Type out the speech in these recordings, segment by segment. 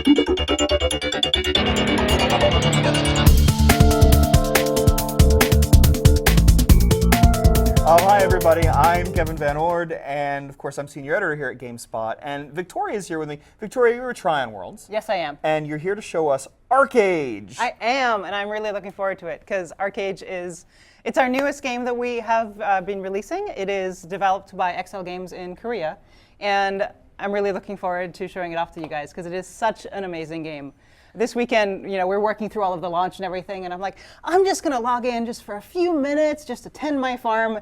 Hi everybody, I'm Kevin VanOrd, and of course I'm senior editor here at GameSpot, and Victoria is here with me. Victoria, you're a Tryon Worlds. Yes, I am. And you're here to show us ArcheAge. I am, and I'm really looking forward to it, because ArcheAge it's our newest game that we have been releasing. It is developed by XL Games in Korea, and I'm really looking forward to showing it off to you guys, because it is such an amazing game. This weekend, we're working through all of the launch and everything, and I'm like, I'm just going to log in just for a few minutes, just to tend my farm.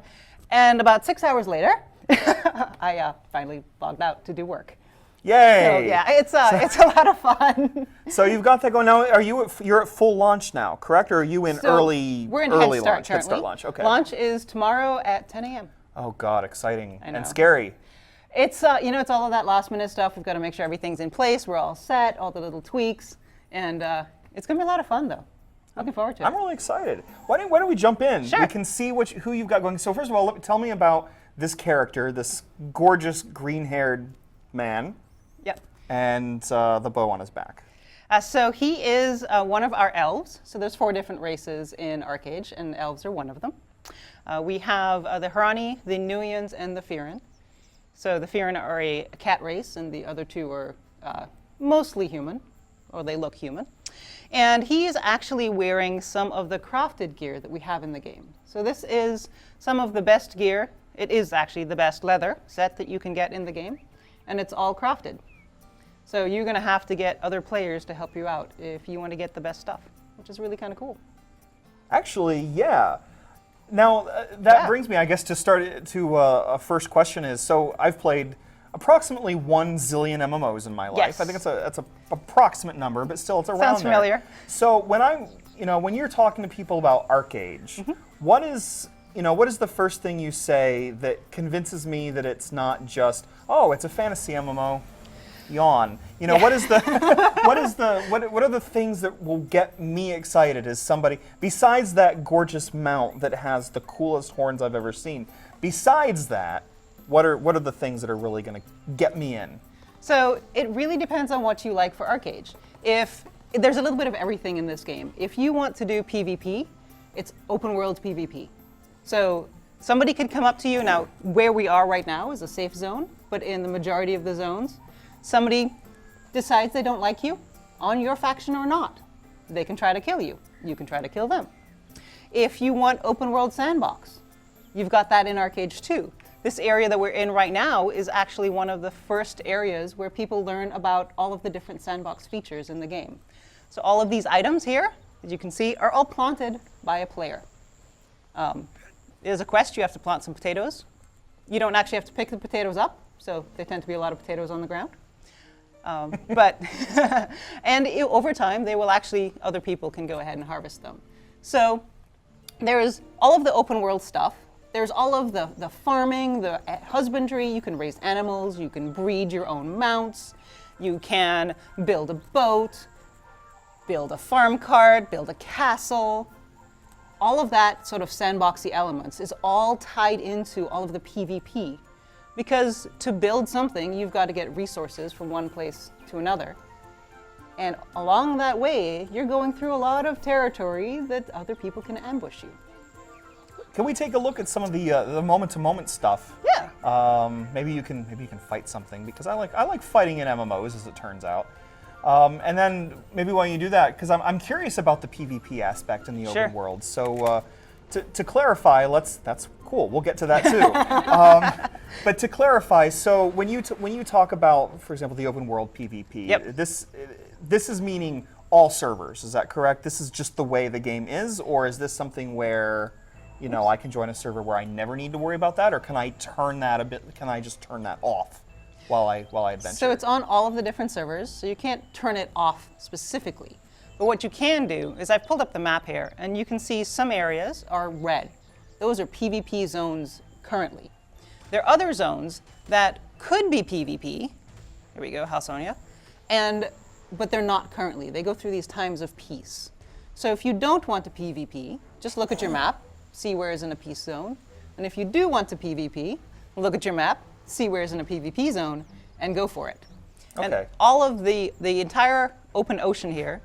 And about 6 hours later, I finally logged out to do work. Yay! So yeah, it's a lot of fun. So you've got that going now. You're at full launch now, correct? Or are you in early We're in early Head Start launch? currently. Head Start launch. Okay. Launch is tomorrow at 10 a.m. Oh God, exciting I know. and scary. It's it's all of that last minute stuff. We've got to make sure everything's in place. We're all set, all the little tweaks, and it's gonna be a lot of fun though. Looking forward to it. I'm really excited. Why don't we jump in? Sure. We can see who you've got going. So first of all, tell me about this character, this gorgeous green-haired man. Yep. And the bow on his back. So he is one of our elves. So there's 4 different races in ArcheAge, and elves are one of them. We have the Harani, the Nuyans, and the Firin. So the Firin are a cat race, and the other 2 are mostly human, or they look human. And he is actually wearing some of the crafted gear that we have in the game. So this is some of the best gear. It is actually the best leather set that you can get in the game, and it's all crafted. So you're going to have to get other players to help you out if you want to get the best stuff, which is really kind of cool. Actually, yeah. Now, that brings me, I guess, to start to a first question is, so I've played approximately 1 zillion MMOs in my life. Yes. I think it's an approximate number, but still it's around Sounds familiar. there. So when you're talking to people about ArcheAge, what is the first thing you say that convinces me that it's not just, oh, it's a fantasy MMO? Yawn. What is the what are the things that will get me excited as somebody, besides that gorgeous mount that has the coolest horns I've ever seen? Besides that, what are the things that are really going to get me in? So it really depends on what you like for ArcheAge. If there's a little bit of everything in this game. If you want to do PvP, it's open world PvP. So somebody could come up to you. Now, where we are right now is a safe zone, but in the majority of the zones, somebody decides they don't like you, on your faction or not. They can try to kill you. You can try to kill them. If you want open world Sandbox, you've got that in ArcheAge too. This area that we're in right now is actually one of the first areas where people learn about all of the different Sandbox features in the game. So all of these items here, as you can see, are all planted by a player. There's a quest, you have to plant some potatoes. You don't actually have to pick the potatoes up, so there tend to be a lot of potatoes on the ground. And over time, other people can go ahead and harvest them. So there's all of the open world stuff. There's all of the farming, the husbandry. You can raise animals, you can breed your own mounts, you can build a boat, build a farm cart, build a castle. All of that sort of sandboxy elements is all tied into all of the PvP. Because to build something, you've got to get resources from one place to another. And along that way, you're going through a lot of territory that other people can ambush you. Can we take a look at some of the moment-to-moment stuff? Yeah. Maybe you can fight something, because I like fighting in MMOs, as it turns out. And then maybe while you do that, because I'm curious about the PvP aspect in the open world. So to clarify, that's cool. We'll get to that too. But to clarify, so when you talk about, for example, the open world PvP, this is meaning all servers. Is that correct? This is just the way the game is, or is this something where I can join a server where I never need to worry about that, or can I turn that a bit? Can I just turn that off while I adventure? So it's on all of the different servers, so you can't turn it off specifically. But what you can do is, I've pulled up the map here, and you can see some areas are red. Those are PvP zones currently. There are other zones that could be PvP. Here we go, Halsonia. But they're not currently. They go through these times of peace. So if you don't want to PvP, just look at your map, see where is in a peace zone. And if you do want to PvP, look at your map, see where is in a PvP zone, and go for it. Okay. And all of the entire open ocean here,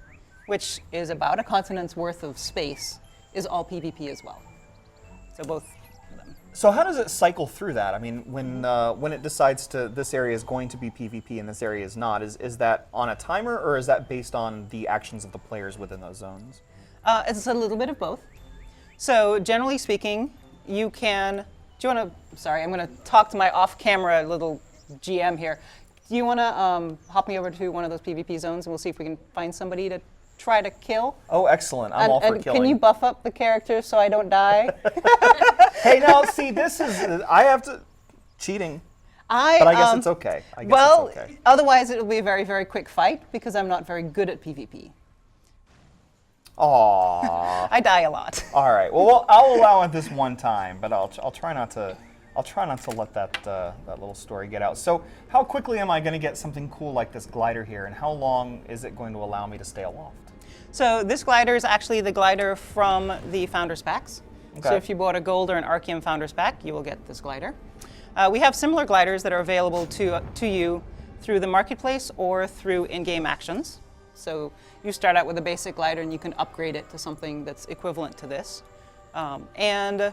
which is about a continent's worth of space, is all PvP as well. So both of them. So how does it cycle through that? I mean, when it decides to this area is going to be PvP and this area is not, is that on a timer or is that based on the actions of the players within those zones? It's a little bit of both. So generally speaking, you can. Do you want to? Sorry, I'm going to talk to my off-camera little GM here. Do you want to hop me over to one of those PvP zones and we'll see if we can find somebody to try to kill? Oh, excellent. I'm all for and killing. Can you buff up the character so I don't die? Hey, now, see, this is, I have to, cheating. But I guess it's okay. I guess Well, it's okay. otherwise it'll be a very, very quick fight because I'm not very good at PvP. Aww. I die a lot. All right. Well, I'll allow it this one time, but I'll try not to. I'll try not to let that that little story get out. So, how quickly am I going to get something cool like this glider here, and how long is it going to allow me to stay aloft? So this glider is actually the glider from the Founders Packs. Okay. So if you bought a Gold or an Archeum Founders Pack, you will get this glider. We have similar gliders that are available to you through the marketplace or through in-game actions. So you start out with a basic glider and you can upgrade it to something that's equivalent to this. And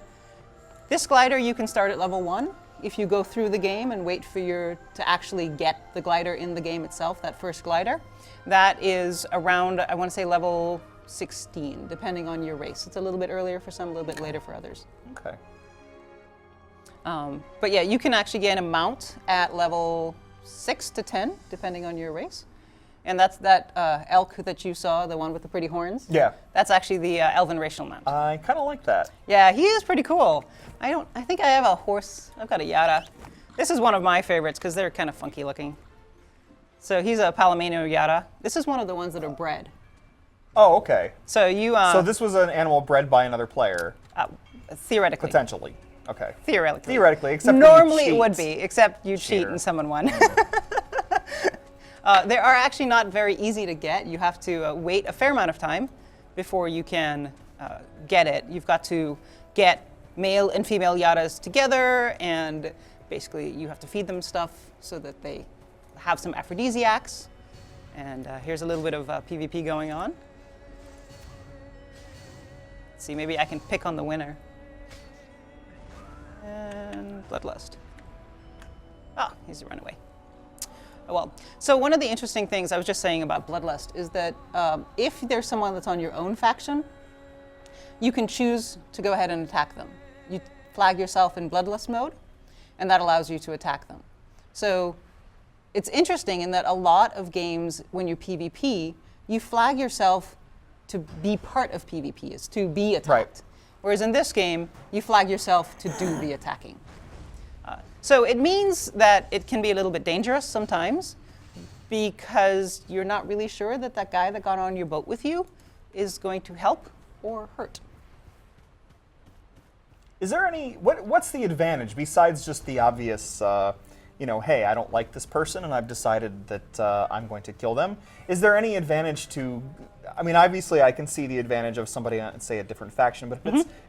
this glider you can start at level 1. If you go through the game and wait for to actually get the glider in the game itself, that first glider, that is around, I want to say, level 16, depending on your race. It's a little bit earlier for some, a little bit later for others. Okay. But yeah, you can actually get a mount at level 6 to 10, depending on your race. And that's that elk that you saw, the one with the pretty horns. Yeah. That's actually the elven racial mount. I kind of like that. Yeah, he is pretty cool. I think I have a horse. I've got a Yara. This is one of my favorites because they're kind of funky looking. So he's a Palomino Yara. This is one of the ones that are bred. Oh, okay. So you. So this was an animal bred by another player. Theoretically. Potentially. Okay. Theoretically. Theoretically, except normally you cheat. it would be, except you cheat and someone won. They are actually not very easy to get. You have to wait a fair amount of time before you can get it. You've got to get male and female Yaras together, and basically you have to feed them stuff so that they have some aphrodisiacs. And here's a little bit of PvP going on. Let's see, maybe I can pick on the winner. And bloodlust. Ah, he's a runaway. Oh, well, so one of the interesting things I was just saying about bloodlust is that if there's someone that's on your own faction, you can choose to go ahead and attack them. You flag yourself in bloodlust mode, and that allows you to attack them. So it's interesting in that a lot of games, when you PvP, you flag yourself to be part of PvP, is to be attacked. Right. Whereas in this game, you flag yourself to do the attacking. So it means that it can be a little bit dangerous sometimes because you're not really sure that that guy that got on your boat with you is going to help or hurt. Is there any, what's the advantage besides just the obvious, hey, I don't like this person and I've decided that I'm going to kill them? Is there any advantage to, I mean, obviously I can see the advantage of somebody on, say, a different faction, but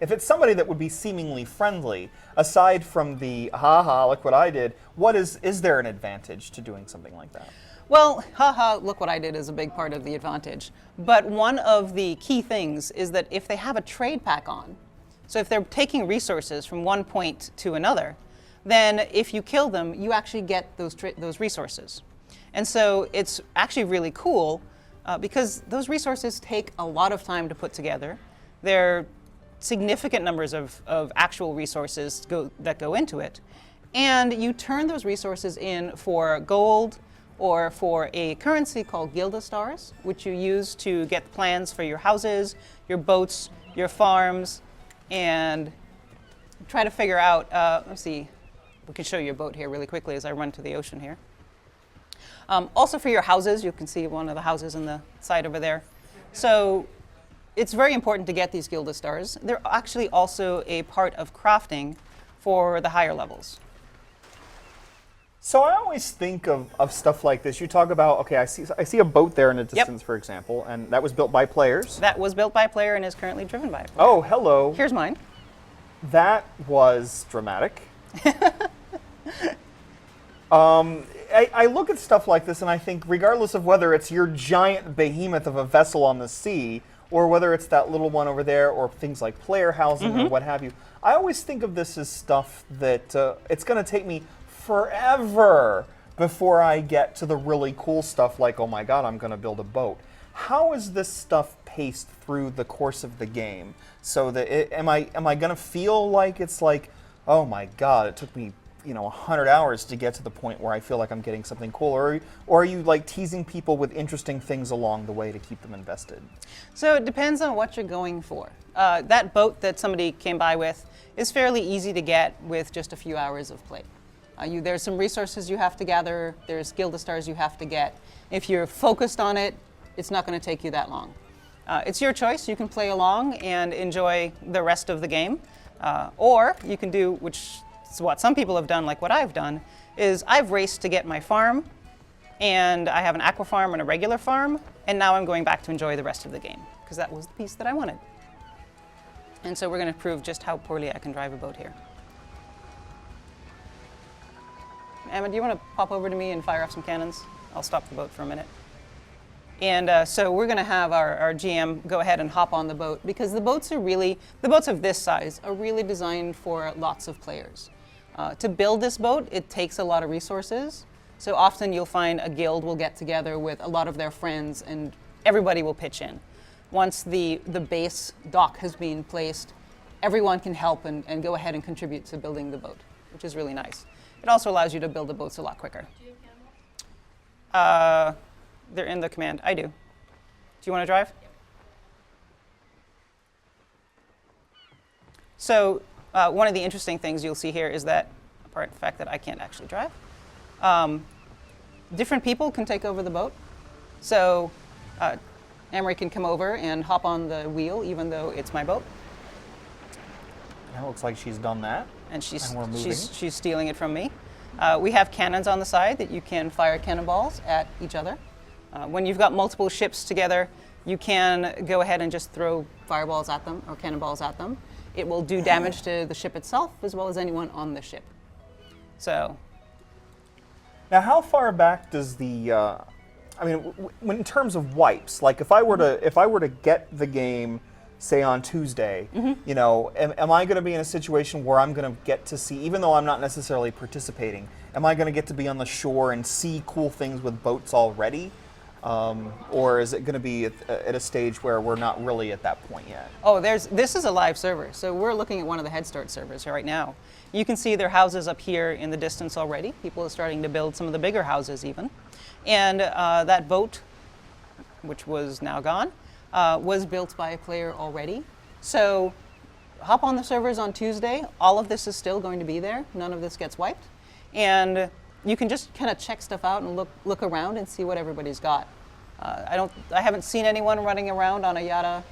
if it's somebody that would be seemingly friendly, aside from the, haha, look what I did, is there an advantage to doing something like that? Well, haha, look what I did is a big part of the advantage. But one of the key things is that if they have a trade pack on, so if they're taking resources from one point to another, then if you kill them, you actually get those resources. And so it's actually really cool because those resources take a lot of time to put together. There are significant numbers of actual resources that go into it. And you turn those resources in for gold or for a currency called Gilda Stars, which you use to get plans for your houses, your boats, your farms, and try to figure out, let's see, we can show you a boat here really quickly as I run to the ocean here. Also for your houses, you can see one of the houses on the side over there. So it's very important to get these Gilda Stars. They're actually also a part of crafting for the higher levels. So I always think of stuff like this. You talk about, okay, I see a boat there in the distance, for example, and that was built by players. That was built by a player and is currently driven by a player. Oh, hello. Here's mine. That was dramatic. I look at stuff like this and I think, regardless of whether it's your giant behemoth of a vessel on the sea, or whether it's that little one over there, or things like player housing or what have you, I always think of this as stuff that it's going to take me forever before I get to the really cool stuff like, oh my god, I'm going to build a boat. How is this stuff paced through the course of the game? So that am I going to feel like it's like, oh my god, it took me 100 hours to get to the point where I feel like I'm getting something cool, or are you like teasing people with interesting things along the way to keep them invested? So it depends on what you're going for. That boat that somebody came by with is fairly easy to get with just a few hours of play. There's some resources you have to gather, there's Guild Stars you have to get. If you're focused on it, it's not going to take you that long. It's your choice. You can play along and enjoy the rest of the game, or you can do, which is what some people have done, like what I've done, is I've raced to get my farm, and I have an aqua farm and a regular farm, and now I'm going back to enjoy the rest of the game, because that was the piece that I wanted. And so we're going to prove just how poorly I can drive a boat here. Emma, do you want to pop over to me and fire off some cannons? I'll stop the boat for a minute. And so we're going to have our GM go ahead and hop on the boat, because the boats of this size are really designed for lots of players. To build this boat, it takes a lot of resources. So often you'll find a guild will get together with a lot of their friends and everybody will pitch in. Once the base dock has been placed, everyone can help and go ahead and contribute to building the boat, which is really nice. It also allows you to build the boats a lot quicker. Do you have cannonballs? They're in the command. I do. Do you want to drive? Yep. So one of the interesting things you'll see here is that, apart from the fact that I can't actually drive, different people can take over the boat. So Amory can come over and hop on the wheel, even though it's my boat. It looks like she's done that. And we're moving. she's stealing it from me. We have cannons on the side that you can fire cannonballs at each other. When you've got multiple ships together, you can go ahead and just throw fireballs at them or cannonballs at them. It will do damage to the ship itself as well as anyone on the ship. So. Now, how far back does the, in terms of wipes, like if I were to get the game, say on Tuesday, am I going to be in a situation where I'm going to get to see, even though I'm not necessarily participating, am I going to get to be on the shore and see cool things with boats already? Or is it going to be at a stage where we're not really at that point yet? Oh, this is a live server. So we're looking at one of the Head Start servers here right now. You can see their houses up here in the distance already. People are starting to build some of the bigger houses even. And that boat, which was now gone, was built by a player already. So hop on the servers on Tuesday. All of this is still going to be there. None of this gets wiped. And you can just kind of check stuff out and look around and see what everybody's got. I haven't seen anyone running around on a Yata,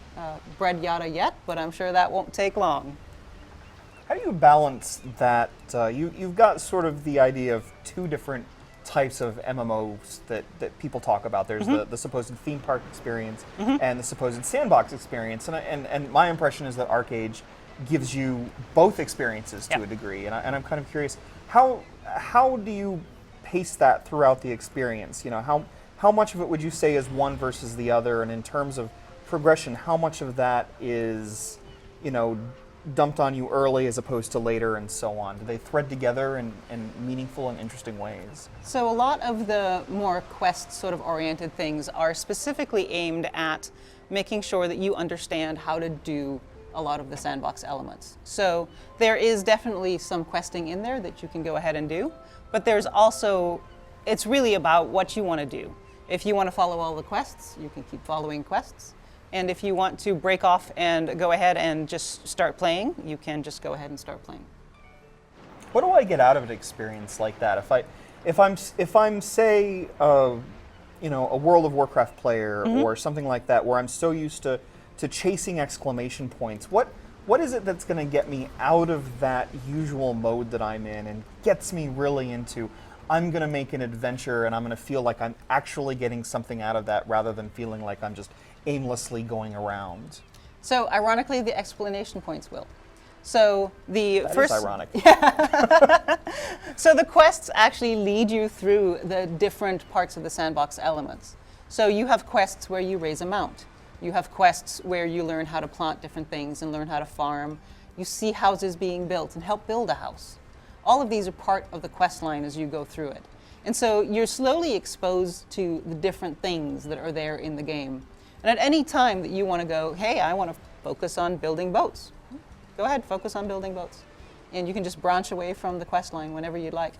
bread Yata yet, but I'm sure that won't take long. How do you balance that? You've got sort of the idea of two different types of MMOs that people talk about. There's the supposed theme park experience and the supposed sandbox experience. And my impression is that ArcheAge gives you both experiences to a degree. And I'm kind of curious, how do you pace that throughout the experience? How much of it would you say is one versus the other? And in terms of progression, how much of that is, dumped on you early as opposed to later and so on? Do they thread together in meaningful and interesting ways? So a lot of the more quest sort of oriented things are specifically aimed at making sure that you understand how to do a lot of the sandbox elements. So there is definitely some questing in there that you can go ahead and do, but there's also, it's really about what you want to do. If you want to follow all the quests, you can keep following quests. And if you want to break off and go ahead and just start playing, you can just go ahead and start playing. What do I get out of an experience like that? If I'm say a World of Warcraft player or something like that, where I'm so used to chasing exclamation points, what is it that's going to get me out of that usual mode that I'm in and gets me really into, I'm going to make an adventure and I'm going to feel like I'm actually getting something out of that rather than feeling like I'm just aimlessly going around? So ironically, the explanation points will. So the That first, is ironic. so the quests actually lead you through the different parts of the sandbox elements. So you have quests where you raise a mount. You have quests where you learn how to plant different things and learn how to farm. You see houses being built and help build a house. All of these are part of the quest line as you go through it. And so you're slowly exposed to the different things that are there in the game. And at any time that you want to go, hey, I want to focus on building boats, go ahead, focus on building boats. And you can just branch away from the quest line whenever you'd like.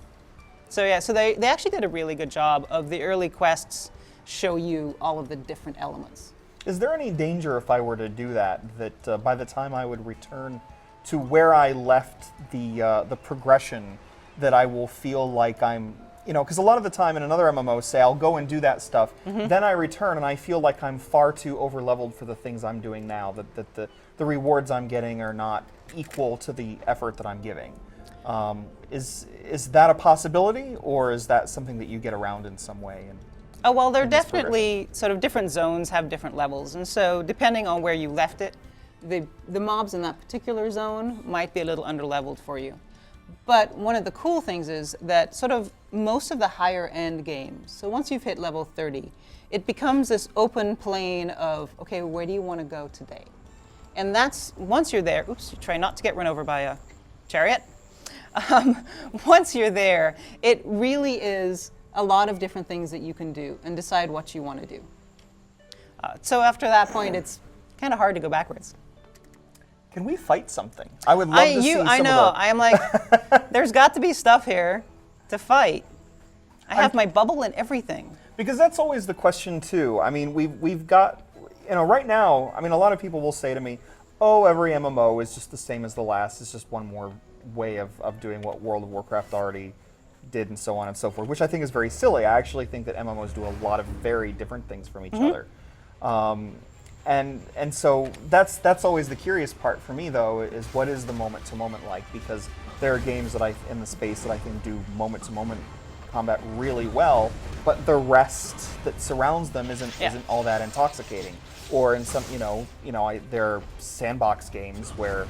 So yeah, so they actually did a really good job of the early quests show you all of the different elements. Is there any danger if I were to do that, that by the time I would return to where I left the progression, that I will feel like I'm, because a lot of the time in another MMO, say I'll go and do that stuff, then I return and I feel like I'm far too over-leveled for the things I'm doing now, that the rewards I'm getting are not equal to the effort that I'm giving. Is that a possibility, or is that something that you get around in some way? Oh, well, they're definitely sort of different zones have different levels. And so depending on where you left it, the mobs in that particular zone might be a little underleveled for you. But one of the cool things is that sort of most of the higher end games, so once you've hit level 30, it becomes this open plane of, okay, where do you want to go today? And that's, once you're there, oops, you try not to get run over by a chariot. Once you're there, it really is a lot of different things that you can do and decide what you want to do. So after that point, it's kind of hard to go backwards. Can we fight something? I would love to see some I know. of the... I am like, there's got to be stuff here to fight. I have my bubble and everything. Because that's always the question too. I mean, we've got, right now, I mean, a lot of people will say to me, oh, every MMO is just the same as the last. It's just one more way of doing what World of Warcraft already did, and so on and so forth, which I think is very silly. I actually think that MMOs do a lot of very different things from each other. And so that's always the curious part for me, though, is what is the moment-to-moment like? Because there are games that in the space that I think do moment-to-moment combat really well, but the rest that surrounds them isn't all that intoxicating. Or in some, there are sandbox games where,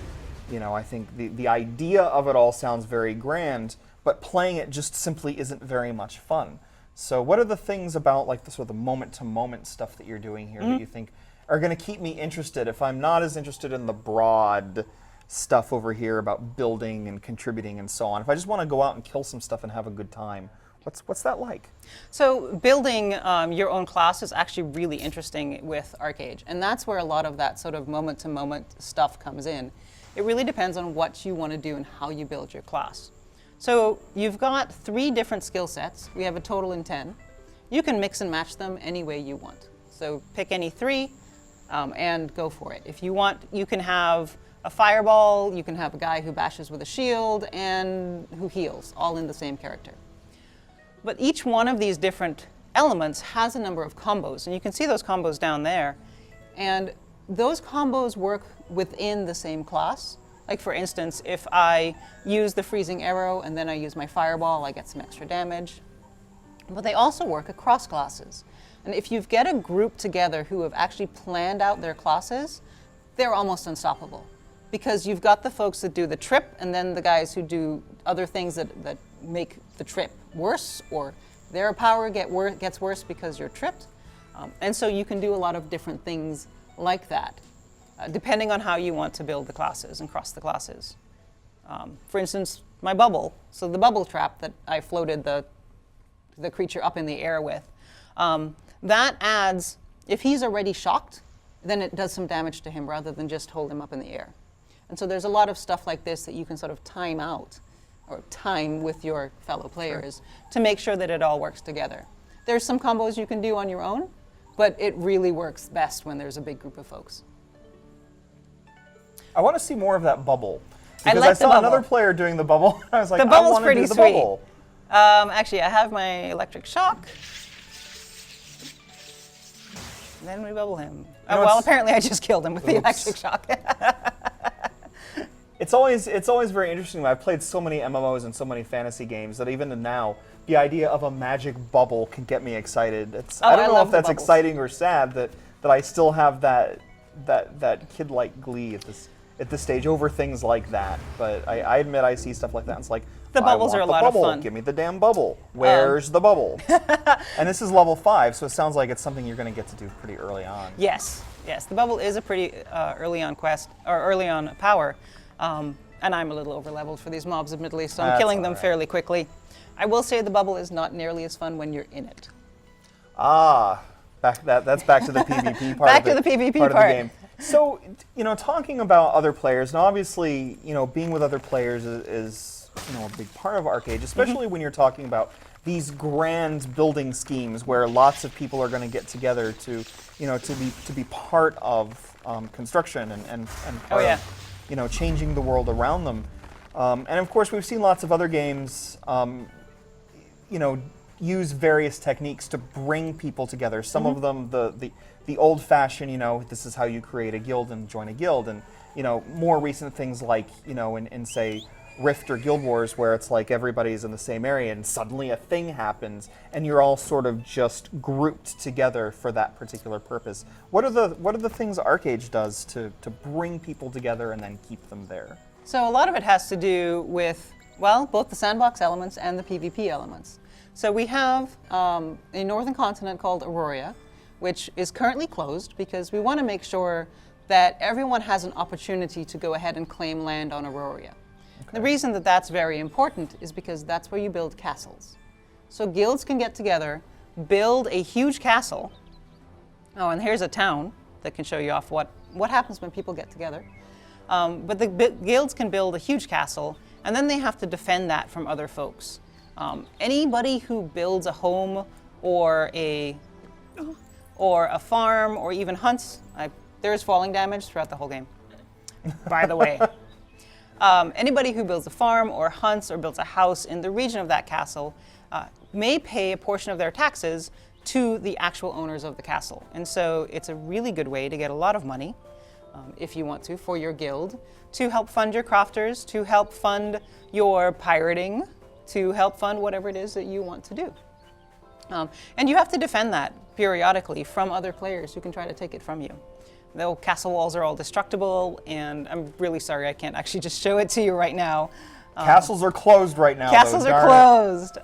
I think the idea of it all sounds very grand, but playing it just simply isn't very much fun. So what are the things about like the sort of the moment-to-moment stuff that you're doing here that you think are going to keep me interested if I'm not as interested in the broad stuff over here about building and contributing and so on? If I just want to go out and kill some stuff and have a good time, what's that like? So building your own class is actually really interesting with ArcheAge, and that's where a lot of that sort of moment-to-moment stuff comes in. It really depends on what you want to do and how you build your class. So you've got 3 different skill sets. We have a total in 10. You can mix and match them any way you want. So pick any 3 and go for it. If you want, you can have a fireball, you can have a guy who bashes with a shield, and who heals, all in the same character. But each one of these different elements has a number of combos, and you can see those combos down there. And those combos work within the same class. Like for instance, if I use the freezing arrow and then I use my fireball, I get some extra damage. But they also work across classes. And if you get a group together who have actually planned out their classes, they're almost unstoppable. Because you've got the folks that do the trip, and then the guys who do other things that make the trip worse, or their power gets worse because you're tripped. And so you can do a lot of different things like that, depending on how you want to build the classes and cross the classes. For instance, my bubble. So the bubble trap that I floated the creature up in the air with, that adds, if he's already shocked, then it does some damage to him rather than just hold him up in the air. And so there's a lot of stuff like this that you can sort of time out, or time with your fellow players, to make sure that it all works together. There's some combos you can do on your own, but it really works best when there's a big group of folks. I want to see more of that bubble. I Because like I the saw bubble. another player doing the bubble, and I was like, The I bubble's want to pretty do the sweet. bubble. Actually, I have my electric shock. And then we bubble him. Well, apparently I just killed him with the electric shock. It's always very interesting. I've played so many MMOs and so many fantasy games that even now, the idea of a magic bubble can get me excited. I don't know if that's exciting or sad that I still have that kid-like glee at this. at this stage over things like that. But I admit I see stuff like that. And it's like, The bubbles I are want a lot the of bubble. fun. Give me the damn bubble. Where's the bubble? And this is level 5, so it sounds like it's something you're going to get to do pretty early on. Yes, yes. The bubble is a pretty early on quest, or early on power. And I'm a little over-leveled for these mobs, admittedly, so I'm That's killing them all right. fairly quickly. I will say the bubble is not nearly as fun when you're in it. Ah, that's back to the PvP part. Back of to the PvP part of the part. game. So, talking about other players, and obviously, being with other players is a big part of ArcheAge, especially when you're talking about these grand building schemes where lots of people are going to get together to be part of construction and part of, changing the world around them. And of course, we've seen lots of other games, use various techniques to bring people together. Some of them, the old-fashioned, this is how you create a guild and join a guild, and more recent things like, in say Rift or Guild Wars, where it's like everybody's in the same area and suddenly a thing happens and you're all sort of just grouped together for that particular purpose. What are the things ArcheAge does to bring people together and then keep them there? So a lot of it has to do with, well, both the sandbox elements and the PvP elements. So we have a northern continent called Aurora, which is currently closed because we want to make sure that everyone has an opportunity to go ahead and claim land on Aurora. The reason that that's very important is because that's where you build castles. So guilds can get together, build a huge castle. Oh, and here's a town that can show you off what happens when people get together. But the guilds can build a huge castle, and then they have to defend that from other folks. Anybody who builds a home or a farm or even hunts, there's falling damage throughout the whole game, by the way. Anybody who builds a farm or hunts or builds a house in the region of that castle may pay a portion of their taxes to the actual owners of the castle. And so it's a really good way to get a lot of money, if you want to, for your guild, to help fund your crafters, to help fund your pirating, to help fund whatever it is that you want to do. And you have to defend that periodically from other players who can try to take it from you. The castle walls are all destructible, and I'm really sorry I can't actually just show it to you right now. Castles are closed right now. Castles though, are darn it. closed,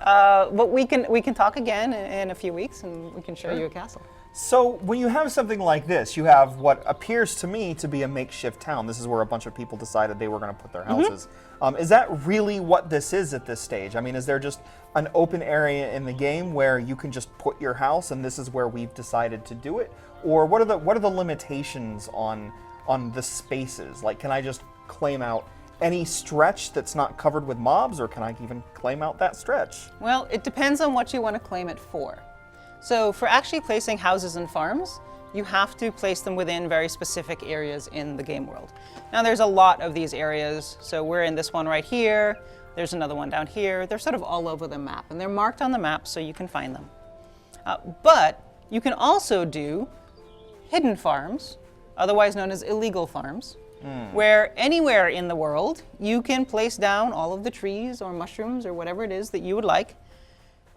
but we can talk again in a few weeks, and we can show you a castle. So when you have something like this, you have what appears to me to be a makeshift town. This is where a bunch of people decided they were going to put their houses. Is that really what this is at this stage? I mean, is there just an open area in the game where you can just put your house and this is where we've decided to do it? Or what are the limitations on the spaces? Like, can I just claim out any stretch that's not covered with mobs, or can I even claim out that stretch? Well, it depends on what you want to claim it for. So for actually placing houses and farms, you have to place them within very specific areas in the game world. Now there's a lot of these areas. So we're in this one right here. There's another one down here. They're sort of all over the map, and they're marked on the map so you can find them. But you can also do hidden farms, otherwise known as illegal farms, where anywhere in the world you can place down all of the trees or mushrooms or whatever it is that you would like,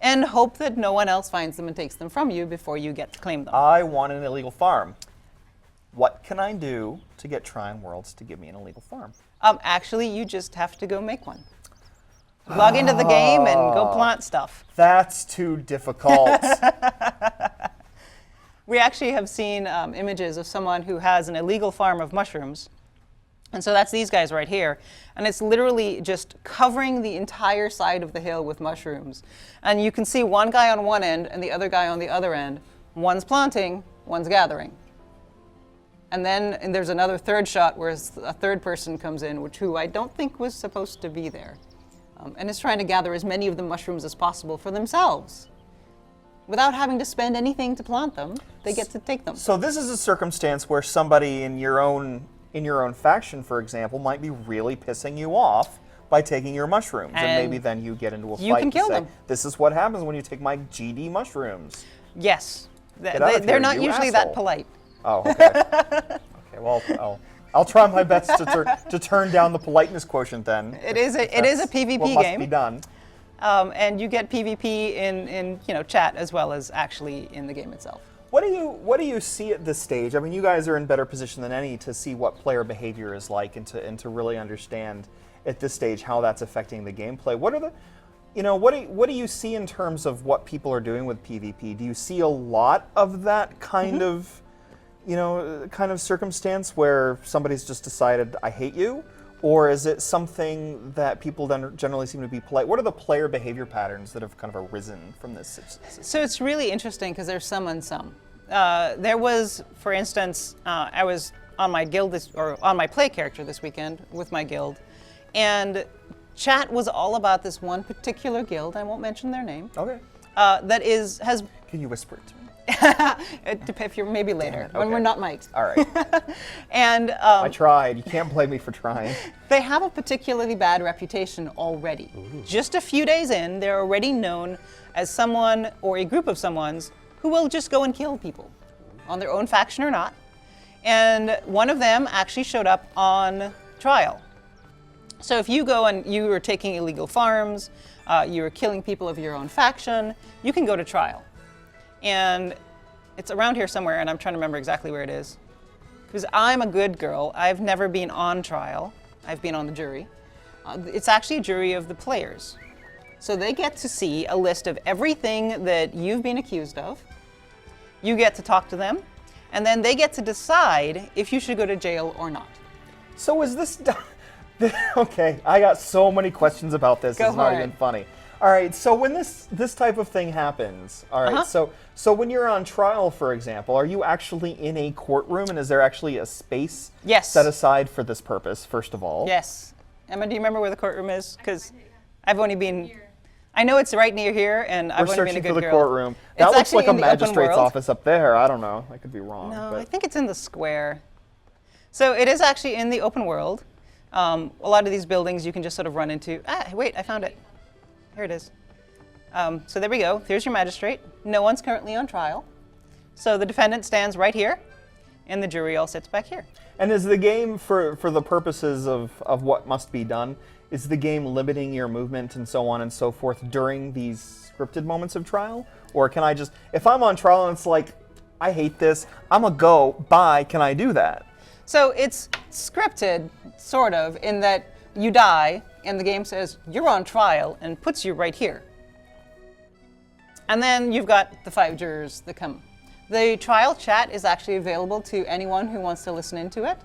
and hope that no one else finds them and takes them from you before you get to claim them. I want an illegal farm. What can I do to get Trine Worlds to give me an illegal farm? Actually, you just have to go make one. Log into the game and go plant stuff. That's too difficult. We actually have seen images of someone who has an illegal farm of mushrooms. And so that's these guys right here. And it's literally just covering the entire side of the hill with mushrooms. And you can see one guy on one end and the other guy on the other end. One's planting, one's gathering. And then there's another third shot where a third person comes in, who I don't think was supposed to be there. And is trying to gather as many of the mushrooms as possible for themselves. Without having to spend anything to plant them, they get to take them. So this is a circumstance where somebody in your own faction, for example, might be really pissing you off by taking your mushrooms, and maybe then you get into a fight can kill to say, them. This is what happens when you take my GD mushrooms. Yes, Get out of they're here, not you usually asshole. that polite. Oh, okay. Okay, well, I'll try my best to turn down the politeness quotient then. It is a PvP what must game. be done. And you get PvP in chat as well as actually in the game itself. what do you see at this stage? I mean, you guys are in better position than any to see what player behavior is like and to really understand at this stage how that's affecting the gameplay. What are the what do you see in terms of what people are doing with PvP? Do you see a lot of that kind of circumstance where somebody's just decided I hate you? Or is it something that people then generally seem to be polite? What are the player behavior patterns that have kind of arisen from this system? So it's really interesting because there's some and some. There was, for instance, I was on my guild on my play character this weekend with my guild, and chat was all about this one particular guild. I won't mention their name. Okay. Has. Can you whisper it to me? If you're maybe later when okay. we're not mic'd. All right. And I tried. You can't blame me for trying. They have a particularly bad reputation already. Ooh. Just a few days in, they're already known as someone or a group of someones who will just go and kill people, on their own faction or not. And one of them actually showed up on trial. So if you go and you are taking illegal farms, you are killing people of your own faction, you can go to trial. And it's around here somewhere, and I'm trying to remember exactly where it is. Because I'm a good girl. I've never been on trial. I've been on the jury. It's actually a jury of the players. So they get to see a list of everything that you've been accused of. You get to talk to them, and then they get to decide if you should go to jail or not. So is this... Okay, I got so many questions about this. It's not even funny. All right, so when this type of thing happens, all right, so when you're on trial, for example, are you actually in a courtroom, and is there actually a space set aside for this purpose, first of all? Yes. Emma, do you remember where the courtroom is? Because I've only been... I know it's right near here, and I've only been a good girl. We're searching for the courtroom. That looks like a magistrate's office up there. I don't know. I could be wrong. No, but. I think it's in the square. So it is actually in the open world. A lot of these buildings you can just sort of run into. Ah, wait, I found it. Here it is. So there we go. There's your magistrate. No one's currently on trial. So the defendant stands right here, and the jury all sits back here. And is the game, for the purposes of what must be done, is the game limiting your movement and so on and so forth during these scripted moments of trial? Or can I just, if I'm on trial and it's like, I hate this, I'm gonna go, bye, can I do that? So it's scripted, sort of, in that you die, and the game says, you're on trial, and puts you right here. And then you've got the 5 jurors that come. The trial chat is actually available to anyone who wants to listen into it.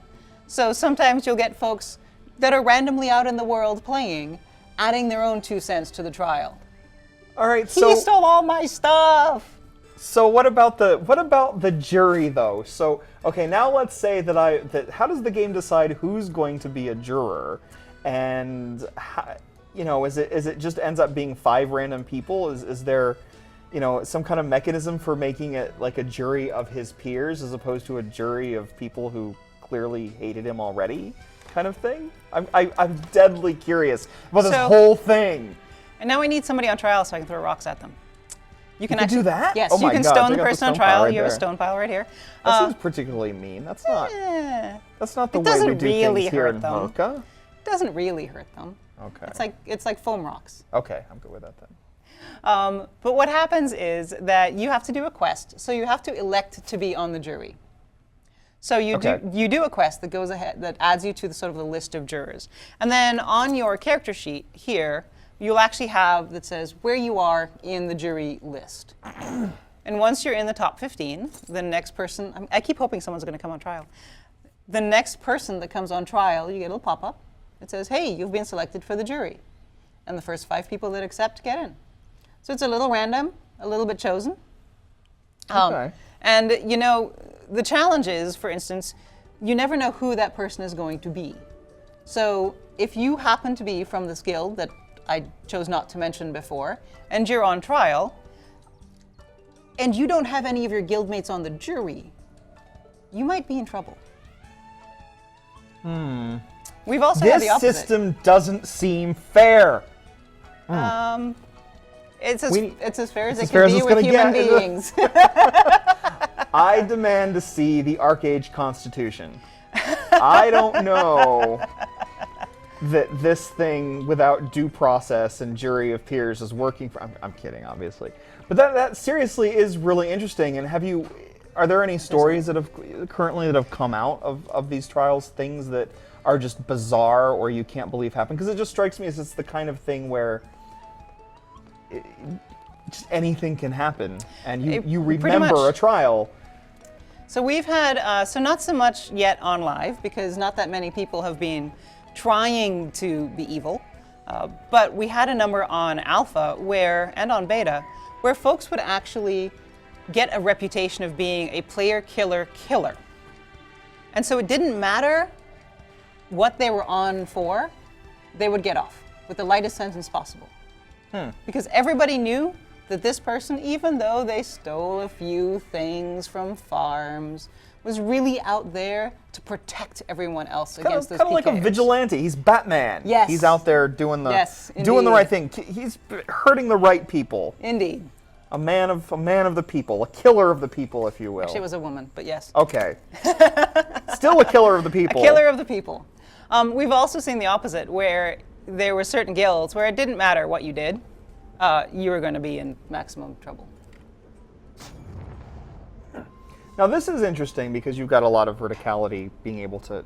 So sometimes you'll get folks that are randomly out in the world playing, adding their own 2 cents to the trial. All right, so... He stole all my stuff! So what about the jury, though? So, okay, now let's say that how does the game decide who's going to be a juror? And, is it just ends up being 5 random people? Is there... some kind of mechanism for making it like a jury of his peers as opposed to a jury of people who clearly hated him already, kind of thing? I'm deadly curious about this whole thing. And now we need somebody on trial so I can throw rocks at them. You can actually do that? Yes, oh you can God, stone the person on trial. Right you have a stone pile right here. That seems particularly mean. That's not the way we do really things here in Hoka. It doesn't really hurt them. Okay. It's like foam rocks. Okay, I'm good with that then. But what happens is that you have to do a quest. So you have to elect to be on the jury. So you do a quest that goes ahead, that adds you to the sort of the list of jurors. And then on your character sheet here, you'll actually have that says where you are in the jury list. And once you're in the top 15, the next person, I keep hoping someone's going to come on trial. The next person that comes on trial, you get a little pop-up. It says, hey, you've been selected for the jury. And the first 5 people that accept get in. So it's a little random, a little bit chosen. And, the challenge is, for instance, you never know who that person is going to be. So if you happen to be from this guild that I chose not to mention before, and you're on trial, and you don't have any of your guildmates on the jury, you might be in trouble. We've also had the opposite. This system doesn't seem fair. It's as fair as it can be with human beings. I demand to see the ArcheAge Constitution. I don't know that this thing without due process and jury of peers is working for... I'm kidding, obviously. But that seriously is really interesting. And have you... Are there any stories that have come out of these trials, things that are just bizarre or you can't believe happen? Because it just strikes me as it's the kind of thing where just anything can happen, and you remember a trial. So we've had, so not so much yet on live, because not that many people have been trying to be evil, but we had a number on alpha and on beta, where folks would actually get a reputation of being a player killer. And so it didn't matter what they were on for, they would get off with the lightest sentence possible. Because everybody knew that this person, even though they stole a few things from farms, was really out there to protect everyone else against those PKers. Kind of like a vigilante. He's Batman. Yes. He's out there doing the right thing. He's hurting the right people. Indeed. A man of the people, a killer of the people, if you will. Actually, it was a woman, but yes. Okay. Still a killer of the people. A killer of the people. We've also seen the opposite, where there were certain guilds where it didn't matter what you did. You were going to be in maximum trouble. Now this is interesting because you've got a lot of verticality being able to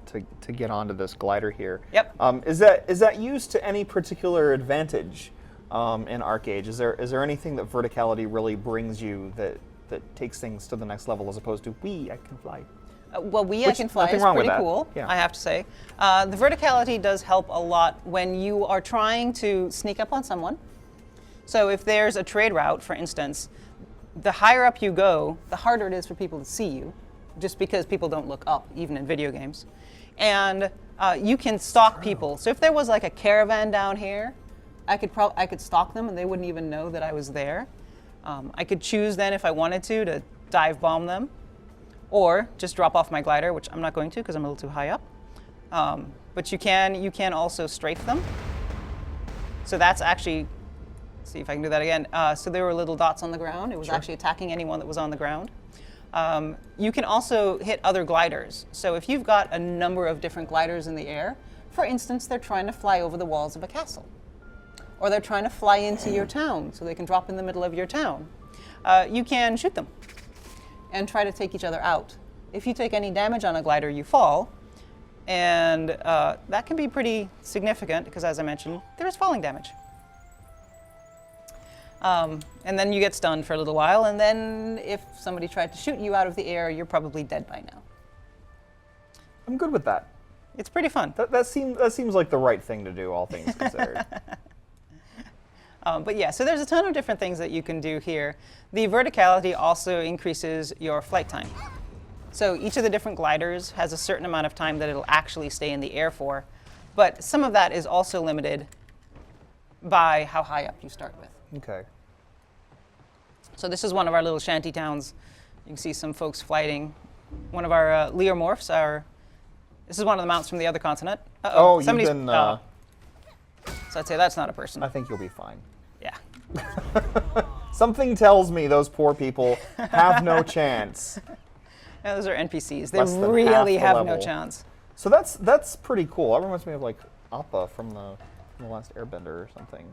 get onto this glider here. Yep. Is that used to any particular advantage in ArcheAge? Is there anything that verticality really brings you that takes things to the next level as opposed to I can fly? Well, I can fly is pretty cool, yeah. I have to say. The verticality does help a lot when you are trying to sneak up on someone. So if there's a trade route, for instance, the higher up you go, the harder it is for people to see you, just because people don't look up, even in video games. And you can stalk people. So if there was like a caravan down here, I could stalk them and they wouldn't even know that I was there. I could choose then, if I wanted to dive bomb them, or just drop off my glider, which I'm not going to because I'm a little too high up. But you can also strafe them. So that's actually, see if I can do that again. So there were little dots on the ground. It was actually attacking anyone that was on the ground. You can also hit other gliders. So if you've got a number of different gliders in the air, for instance, they're trying to fly over the walls of a castle, or they're trying to fly into your town so they can drop in the middle of your town, you can shoot them and try to take each other out. If you take any damage on a glider, you fall, and that can be pretty significant because, as I mentioned, there is falling damage. And then you get stunned for a little while, and then if somebody tried to shoot you out of the air, you're probably dead by now. I'm good with that. It's pretty fun. That seems like the right thing to do, all things considered. But yeah, so there's a ton of different things that you can do here. The verticality also increases your flight time. So each of the different gliders has a certain amount of time that it'll actually stay in the air for, but some of that is also limited by how high up you start with. Okay. So this is one of our little shanty towns. You can see some folks flighting. One of our leomorphs this is one of the mounts from the other continent. Uh-oh. Somebody's been... So I'd say that's not a person. I think you'll be fine. Yeah. Something tells me those poor people have no chance. Yeah, those are NPCs. They really have no chance. So that's pretty cool. That reminds me of like Appa from the last Airbender or something.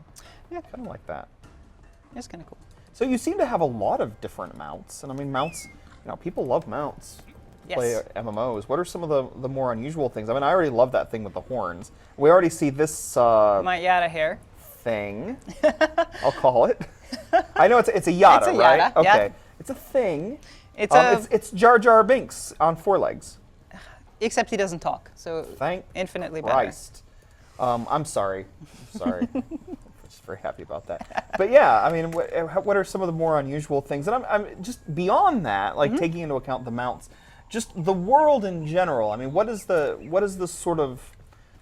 Yeah. Kind of like that. It's kind of cool. So you seem to have a lot of different mounts, and I mean mounts. People love mounts. Yes. Play MMOs. What are some of the more unusual things? I mean, I already love that thing with the horns. We already see this. My Yada hair. Thing. I'll call it. I know it's a Yada, it's a right? Yada, Okay. yeah. It's a thing. It's Jar Jar Binks on 4 legs. Except he doesn't talk, so Thank infinitely Christ. Better. I'm sorry. I'm sorry. I'm just very happy about that. But yeah, I mean, what are some of the more unusual things? And I'm just beyond that, like taking into account the mounts, just the world in general. I mean, what is the sort of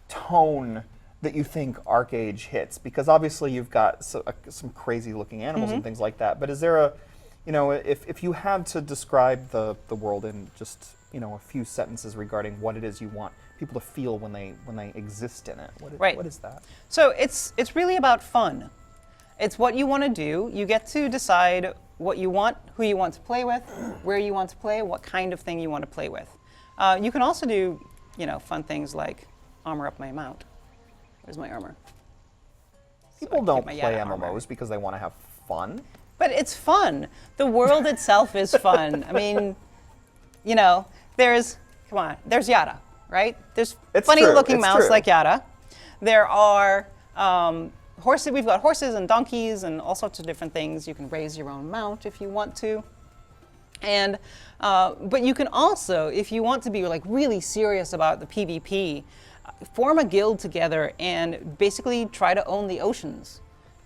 tone that you think ArcheAge hits? Because obviously you've got some crazy looking animals and things like that. But is there if you had to describe the world in just a few sentences regarding what it is you want people to feel when they exist in it, what is that? So it's really about fun. It's what you want to do. You get to decide what you want, who you want to play with, where you want to play, what kind of thing you want to play with. You can also do fun things like armor up my mount. Where's my armor? People don't play MMOs because they want to have fun. But it's fun. The world itself is fun. I mean, you know, there's Yada, right? There's It's funny true, looking it's mouse true. like Yada. There are horses. We've got horses and donkeys and all sorts of different things. You can raise your own mount if you want to. And but you can also, if you want to be like really serious about the PvP, form a guild together and basically try to own the oceans.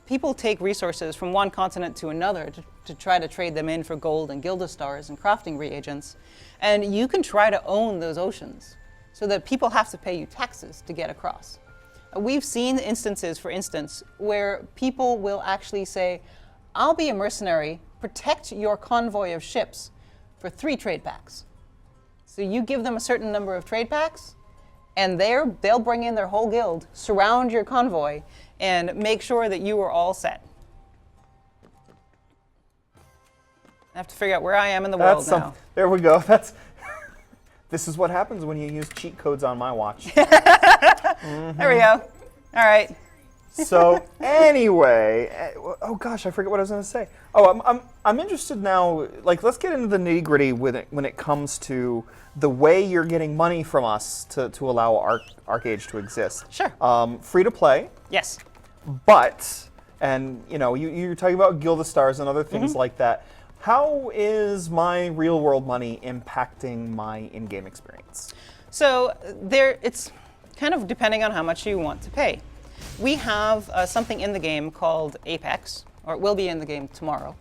People take resources from one continent to another to try to trade them in for gold and Gilda stars and crafting reagents. And you can try to own those oceans so that people have to pay you taxes to get across. We've seen instances, for instance, where people will actually say, I'll be a mercenary, protect your convoy of ships for 3 trade packs. So you give them a certain number of trade packs, and they'll bring in their whole guild, surround your convoy, and make sure that you are all set. I have to figure out where I am in the world now. There we go. This is what happens when you use cheat codes on my watch. There we go. All right. So anyway, oh gosh, I forget what I was going to say. Oh, I'm interested now. Like, let's get into the nitty gritty when it comes to the way you're getting money from us to allow ArcheAge to exist. Sure. Free to play, Yes. but you're talking about Gilda stars and other things like that. How is my real world money impacting my in-game experience? So it's kind of depending on how much you want to pay. We have something in the game called Apex, or it will be in the game tomorrow.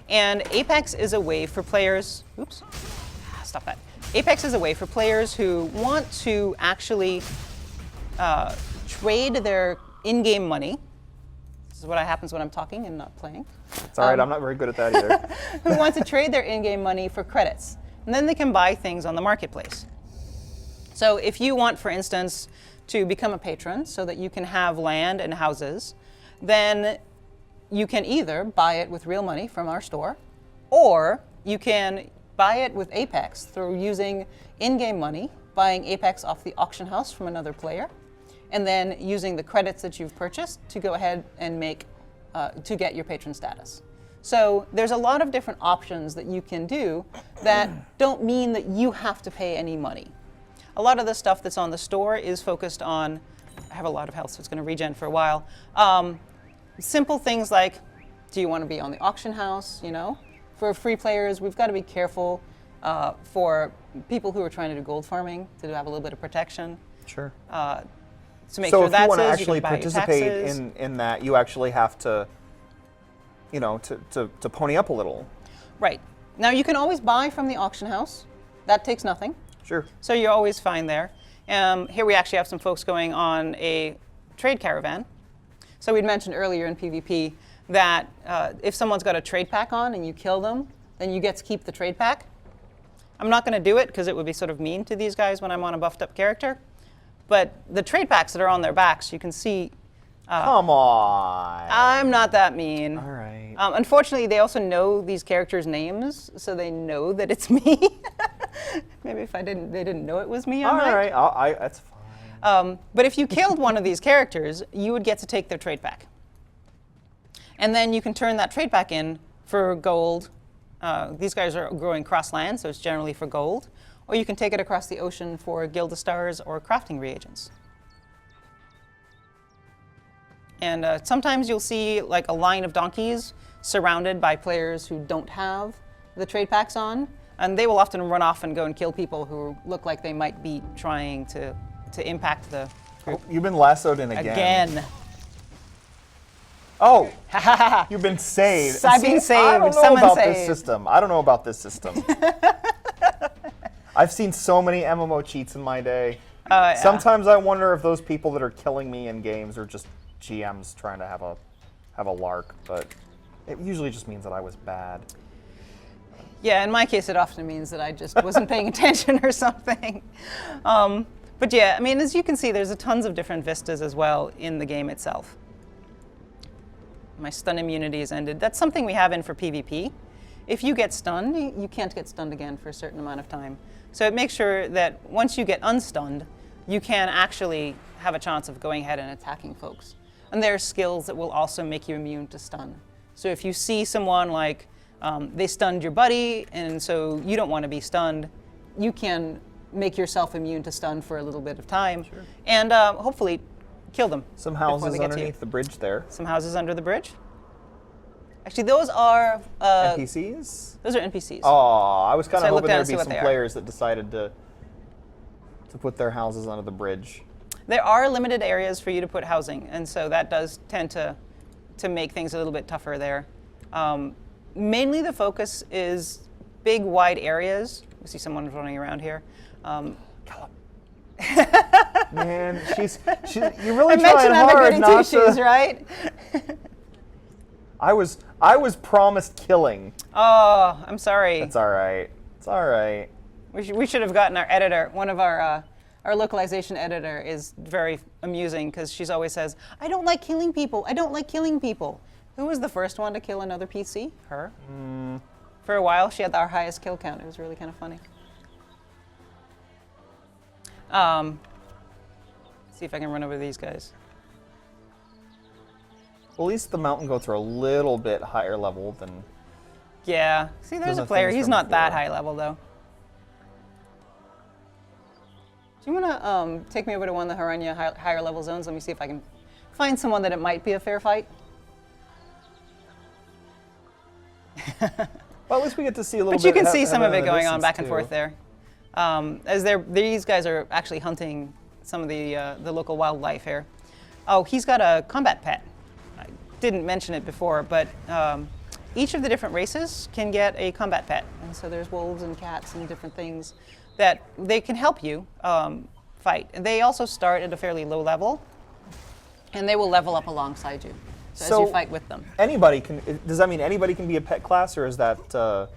And Apex is a way for players, stop that. Apex is a way for players who want to actually trade their in-game money. This is what happens when I'm talking and not playing. It's all right, I'm not very good at that either. Who want to trade their in-game money for credits. And then they can buy things on the marketplace. So if you want, for instance, to become a patron so that you can have land and houses, then you can either buy it with real money from our store, or you can buy it with Apex through using in-game money, buying Apex off the auction house from another player, and then using the credits that you've purchased to go ahead and to get your patron status. So there's a lot of different options that you can do that don't mean that you have to pay any money. A lot of the stuff that's on the store is focused on, I have a lot of health, so it's going to regen for a while. Simple things like, do you want to be on the auction house? For free players, we've got to be careful for people who are trying to do gold farming to have a little bit of protection. Sure. To make so sure if that you want to says actually you can buy your participate taxes. in that, you actually have to, to pony up a little. Right. Now you can always buy from the auction house. That takes nothing. Sure. So you're always fine there. Here we actually have some folks going on a trade caravan. So we'd mentioned earlier in PvP that if someone's got a trade pack on and you kill them, then you get to keep the trade pack. I'm not going to do it because it would be sort of mean to these guys when I'm on a buffed up character. But the trade packs that are on their backs, you can see. Come on. I'm not that mean. All right. Unfortunately, they also know these characters' names, so they know that it's me. Maybe if they didn't know it was me. All right. That's fine. But if you killed one of these characters, you would get to take their trade pack. And then you can turn that trade pack in for gold. These guys are growing cross land, so it's generally for gold. Or you can take it across the ocean for Gilda stars or crafting reagents. And sometimes you'll see like a line of donkeys surrounded by players who don't have the trade packs on. And they will often run off and go and kill people who look like they might be trying to impact the group. You've been lassoed in again. Oh, you've been saved. I've been saved. I don't know Someone about saved. this system. I don't know about this system. I've seen so many MMO cheats in my day. Yeah. Sometimes I wonder if those people that are killing me in games are just GMs trying to have a lark, but it usually just means that I was bad. Yeah, in my case, it often means that I just wasn't paying attention or something. But yeah, I mean, as you can see, there's tons of different vistas as well in the game itself. My stun immunity is ended. That's something we have in for PvP. If you get stunned, you can't get stunned again for a certain amount of time. So it makes sure that once you get unstunned, you can actually have a chance of going ahead and attacking folks. And there are skills that will also make you immune to stun. So if you see someone like they stunned your buddy, and so you don't want to be stunned, you can make yourself immune to stun for a little bit of time, and hopefully kill them. Some before houses they get to you. underneath the bridge there. Some houses under the bridge. Actually, those are NPCs? Those are NPCs. Oh, I was kind So I of looked hoping down there'd to see be what some they are. players that decided to put their houses under the bridge. There are limited areas for you to put housing, and so that does tend to make things a little bit tougher there. Mainly the focus is big, wide areas. We see someone running around here. Man, you're really I trying mentioned I'm a hard goody not two-shoes, to. right? I was promised killing. Oh, I'm sorry. It's all right. It's all right. We should have gotten our editor. One of our localization editor is very amusing because she always says, "I don't like killing people. I don't like killing people." Who was the first one to kill another PC? Her. For a while, she had our highest kill count. It was really kind of funny. See if I can run over these guys. Well, at least the mountain goats are a little bit higher level than. Yeah. See, there's Those a are player. things He's from not that before. high level, though. Do you want to take me over to one of the Haranya higher level zones? Let me see if I can find someone that it might be a fair fight. Well, at least we get to see a little But bit. you can see some of in it the going on distance, back and too. forth there. These guys are actually hunting some of the local wildlife here. Oh, he's got a combat pet. I didn't mention it before, but each of the different races can get a combat pet. And so there's wolves and cats and different things that they can help you fight. And they also start at a fairly low level, and they will level up alongside you as you fight with them. Anybody can. Does that mean anybody can be a pet class, or is that? Yeah,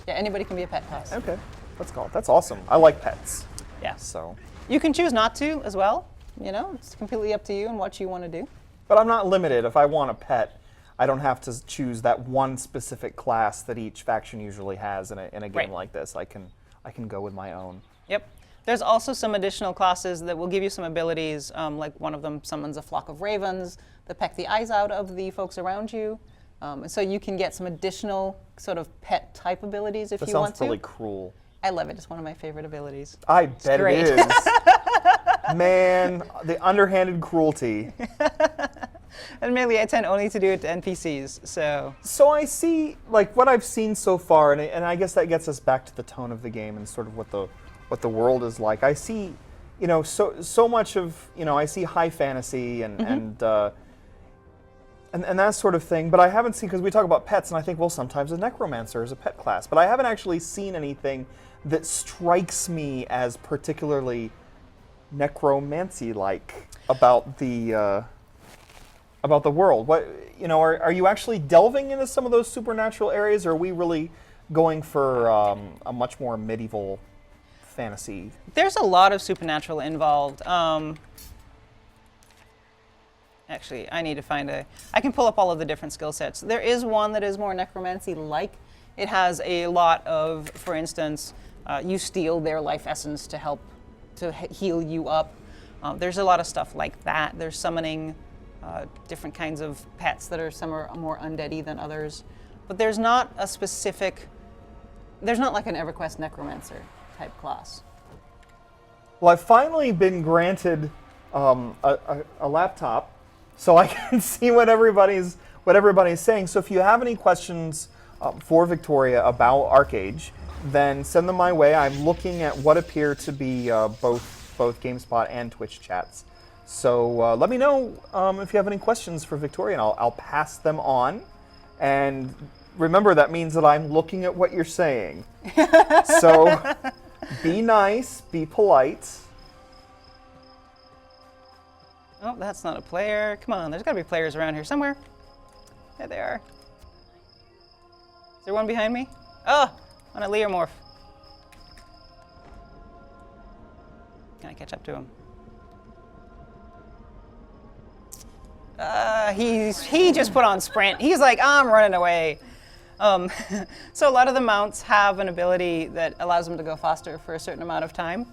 anybody can be a pet class. Okay, let's call it. That's awesome. I like pets. Yeah. So. You can choose not to as well. You know, it's completely up to you and what you want to do. But I'm not limited. If I want a pet, I don't have to choose that one specific class that each faction usually has in a game Right. like this. I can go with my own. Yep. There's also some additional classes that will give you some abilities, like one of them summons a flock of ravens that peck the eyes out of the folks around you. And so you can get some additional sort of pet type abilities if That you want sounds to. really cruel. I love it. It's one of my favorite abilities. I bet great. it is. Man, the underhanded cruelty. Admittedly, I tend only to do it to NPCs, so. So I see, like, what I've seen so far, and I guess that gets us back to the tone of the game and sort of what the world is like. I see, so much of, I see high fantasy and that sort of thing, but I haven't seen, because we talk about pets, and I think, well, sometimes a necromancer is a pet class, but I haven't actually seen anything that strikes me as particularly necromancy-like about the world. What, are you actually delving into some of those supernatural areas, or are we really going for a much more medieval fantasy? There's a lot of supernatural involved. Actually, I need to find I can pull up all of the different skill sets. There is one that is more necromancy-like. It has a lot of, for instance, you steal their life essence to help to heal you up. There's a lot of stuff like that. There's summoning different kinds of pets that are, some are more undeady than others. But there's not a specific, there's not like an EverQuest necromancer type class. Well, I've finally been granted a laptop, so I can see what everybody's saying. So if you have any questions for Victoria about ArcheAge, then send them my way. I'm looking at what appear to be both GameSpot and Twitch chats. So let me know if you have any questions for Victoria, and I'll pass them on. And remember, that means that I'm looking at what you're saying. So be nice, be polite. Oh, that's not a player. Come on, there's got to be players around here somewhere. There they are. Is there one behind me? Oh, on a Leomorph. Can I catch up to him? He just put on sprint. He's like, I'm running away. So a lot of the mounts have an ability that allows them to go faster for a certain amount of time.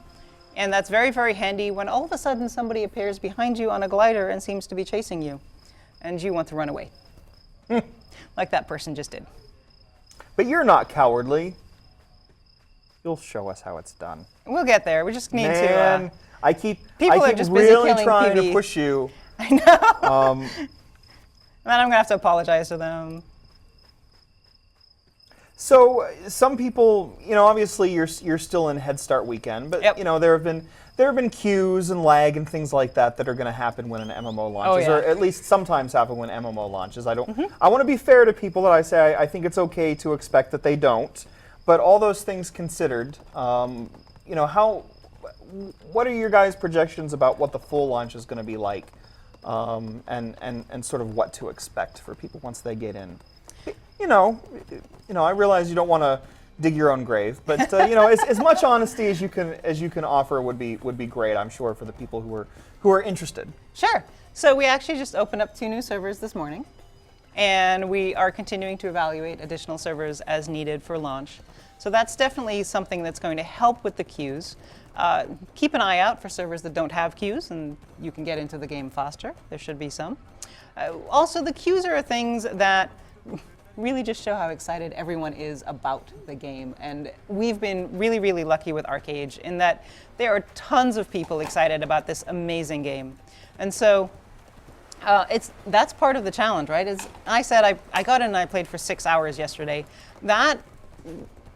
And that's very, very handy when all of a sudden somebody appears behind you on a glider and seems to be chasing you. And you want to run away. Like that person just did. But you're not cowardly. You'll show us how it's done. We'll get there. We just need Man, to. I keep People are just busy really killing trying PV. to push you. I know. And then I'm gonna have to apologize to them. So some people, obviously you're still in Head Start weekend, but Yep. there have been queues and lag and things like that are going to happen when an MMO launches, yeah. or at least sometimes happen when MMO launches. I want to be fair to people that I say I think it's okay to expect that they don't, but all those things considered, what are your guys' projections about what the full launch is going to be like, and sort of what to expect for people once they get in? I realize you don't want to dig your own grave, but as much honesty as you can offer would be great, I'm sure, for the people who are interested. Sure. So we actually just opened up 2 new servers this morning, and we are continuing to evaluate additional servers as needed for launch. So that's definitely something that's going to help with the queues. Keep an eye out for servers that don't have queues, and you can get into the game faster. There should be some. Also, the queues are things that really just show how excited everyone is about the game. And we've been really, really lucky with ArcheAge in that there are tons of people excited about this amazing game. And so that's part of the challenge, right? As I said, I got in and I played for 6 hours yesterday.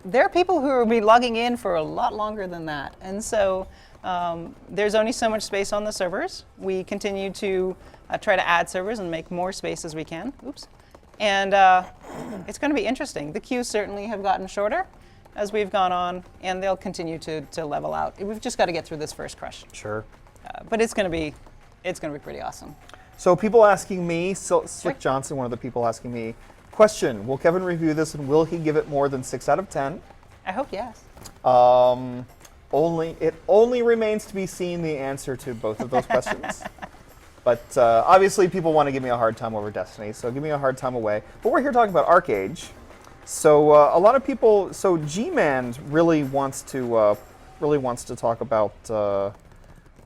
There are people who will be logging in for a lot longer than that. And so there's only so much space on the servers. We continue to try to add servers and make more space as we can. Oops. And it's going to be interesting. The queues certainly have gotten shorter as we've gone on, and they'll continue to level out. We've just got to get through this first crush. Sure. But it's going to be pretty awesome. So people asking me, Slick Johnson, one of the people asking me, question, will Kevin review this and will he give it more than 6 out of 10? I hope yes. It only remains to be seen the answer to both of those questions. But obviously people want to give me a hard time over Destiny, so give me a hard time away. But we're here talking about ArcheAge. So a lot of people, so G-Man really wants to talk about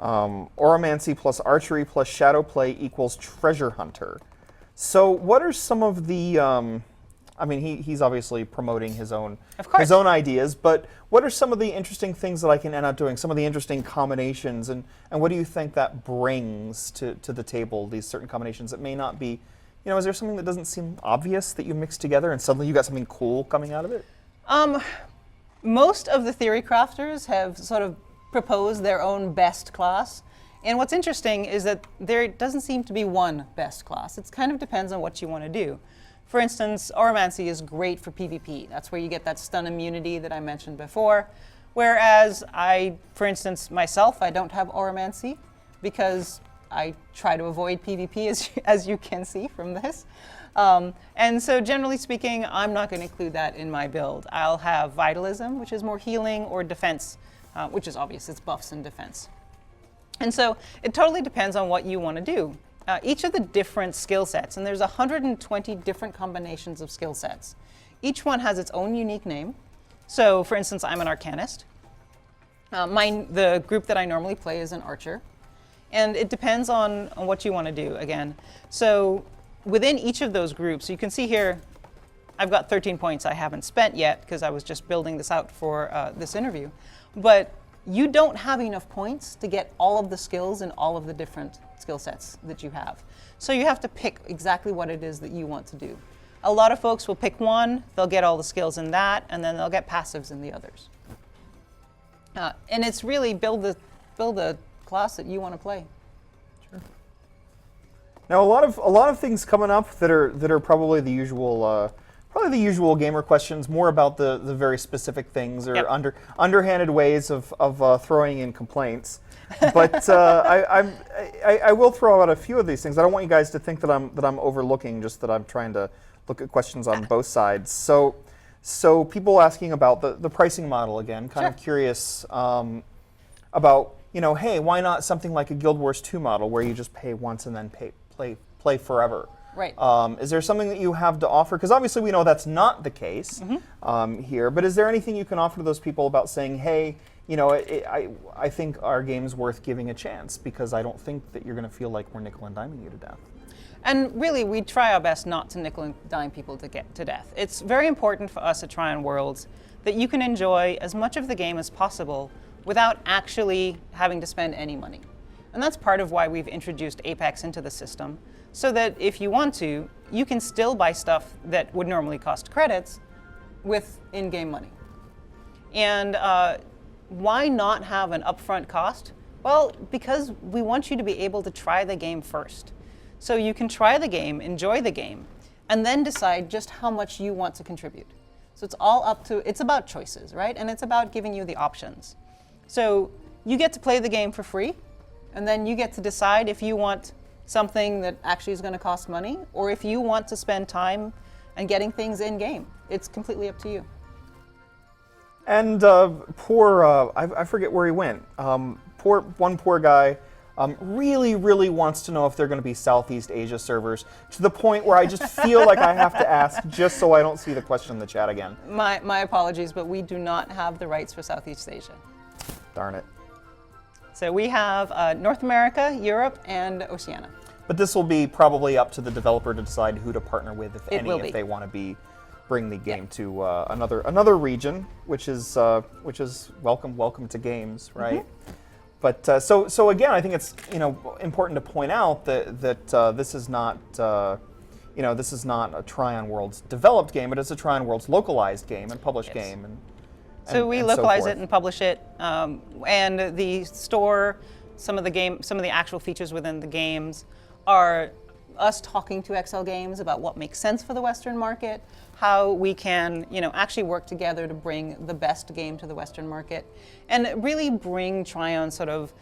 Oromancy plus archery plus shadow play equals treasure hunter. So what are some of the he's obviously promoting his own ideas, but what are some of the interesting things that I can end up doing, some of the interesting combinations, and what do you think that brings to the table, these certain combinations that may not be, is there something that doesn't seem obvious that you mix together and suddenly you got something cool coming out of it? Most of the theory crafters have sort of proposed their own best class. And what's interesting is that there doesn't seem to be one best class. It kind of depends on what you want to do. For instance, Oromancy is great for PvP. That's where you get that stun immunity that I mentioned before. Whereas for instance, myself, I don't have Oromancy because I try to avoid PvP, as you can see from this. And so generally speaking, I'm not going to include that in my build. I'll have Vitalism, which is more healing, or defense, which is obvious. It's buffs and defense. And so it totally depends on what you want to do. Each of the different skill sets, and there's 120 different combinations of skill sets. Each one has its own unique name. So for instance, I'm an Arcanist. The group that I normally play is an Archer. And it depends on what you want to do, again. So within each of those groups, you can see here, I've got 13 points I haven't spent yet because I was just building this out for this interview. But you don't have enough points to get all of the skills in all of the different skill sets that you have. So you have to pick exactly what it is that you want to do. A lot of folks will pick one, they'll get all the skills in that, and then they'll get passives in the others. And it's really build the class that you want to play. Sure. Now a lot of things coming up that are probably the usual gamer questions, more about the very specific things or underhanded ways of throwing in complaints. But I will throw out a few of these things. I don't want you guys to think that I'm overlooking, just that I'm trying to look at questions on both sides. So people asking about the pricing model again, kind of curious about, hey, why not something like a Guild Wars 2 model where you just pay once and then play forever? Right. Is there something that you have to offer? Because obviously we know that's not the case here, but is there anything you can offer to those people about saying, hey, I think our game's worth giving a chance because I don't think that you're going to feel like we're nickel and diming you to death? And really, we try our best not to nickel and dime people to get to death. It's very important for us at Tryon Worlds that you can enjoy as much of the game as possible without actually having to spend any money. And that's part of why we've introduced Apex into the system, so that if you want to, you can still buy stuff that would normally cost credits With in-game money. and why not have an upfront cost? Well, because we want you to be able to try the game first. So you can try the game, enjoy the game, And then decide just how much you want to contribute. So it's all up to, it's about choices, right? And it's about giving you the options. so you get to play the game for free. And then you get to decide if you want something that actually is going to cost money, Or if you want to spend time, and getting things in game. It's completely up to you. And I forget where he went. Poor guy really wants to know if they're going to be Southeast Asia servers, to the point where I just feel like I have to ask just so I don't see the question in the chat again. My apologies, but we do not have the rights for Southeast Asia. Darn it. so we have North America, Europe, And Oceania. But this will be probably up to the developer to decide who to partner with, if It any, will if be. they want to bring the game to another region, which is welcome to games, right? But so again, I think it's important to point out that this is not this is not a Trion Worlds developed game, but it's a Trion Worlds localized game and published Yes. game. So we and localize forth. it and publish it, and the store, some of the actual features within the games are Us talking to XL Games about what makes sense for the Western market. how we can, actually work together to bring the best game to the Western market, and really bring Trion's sort of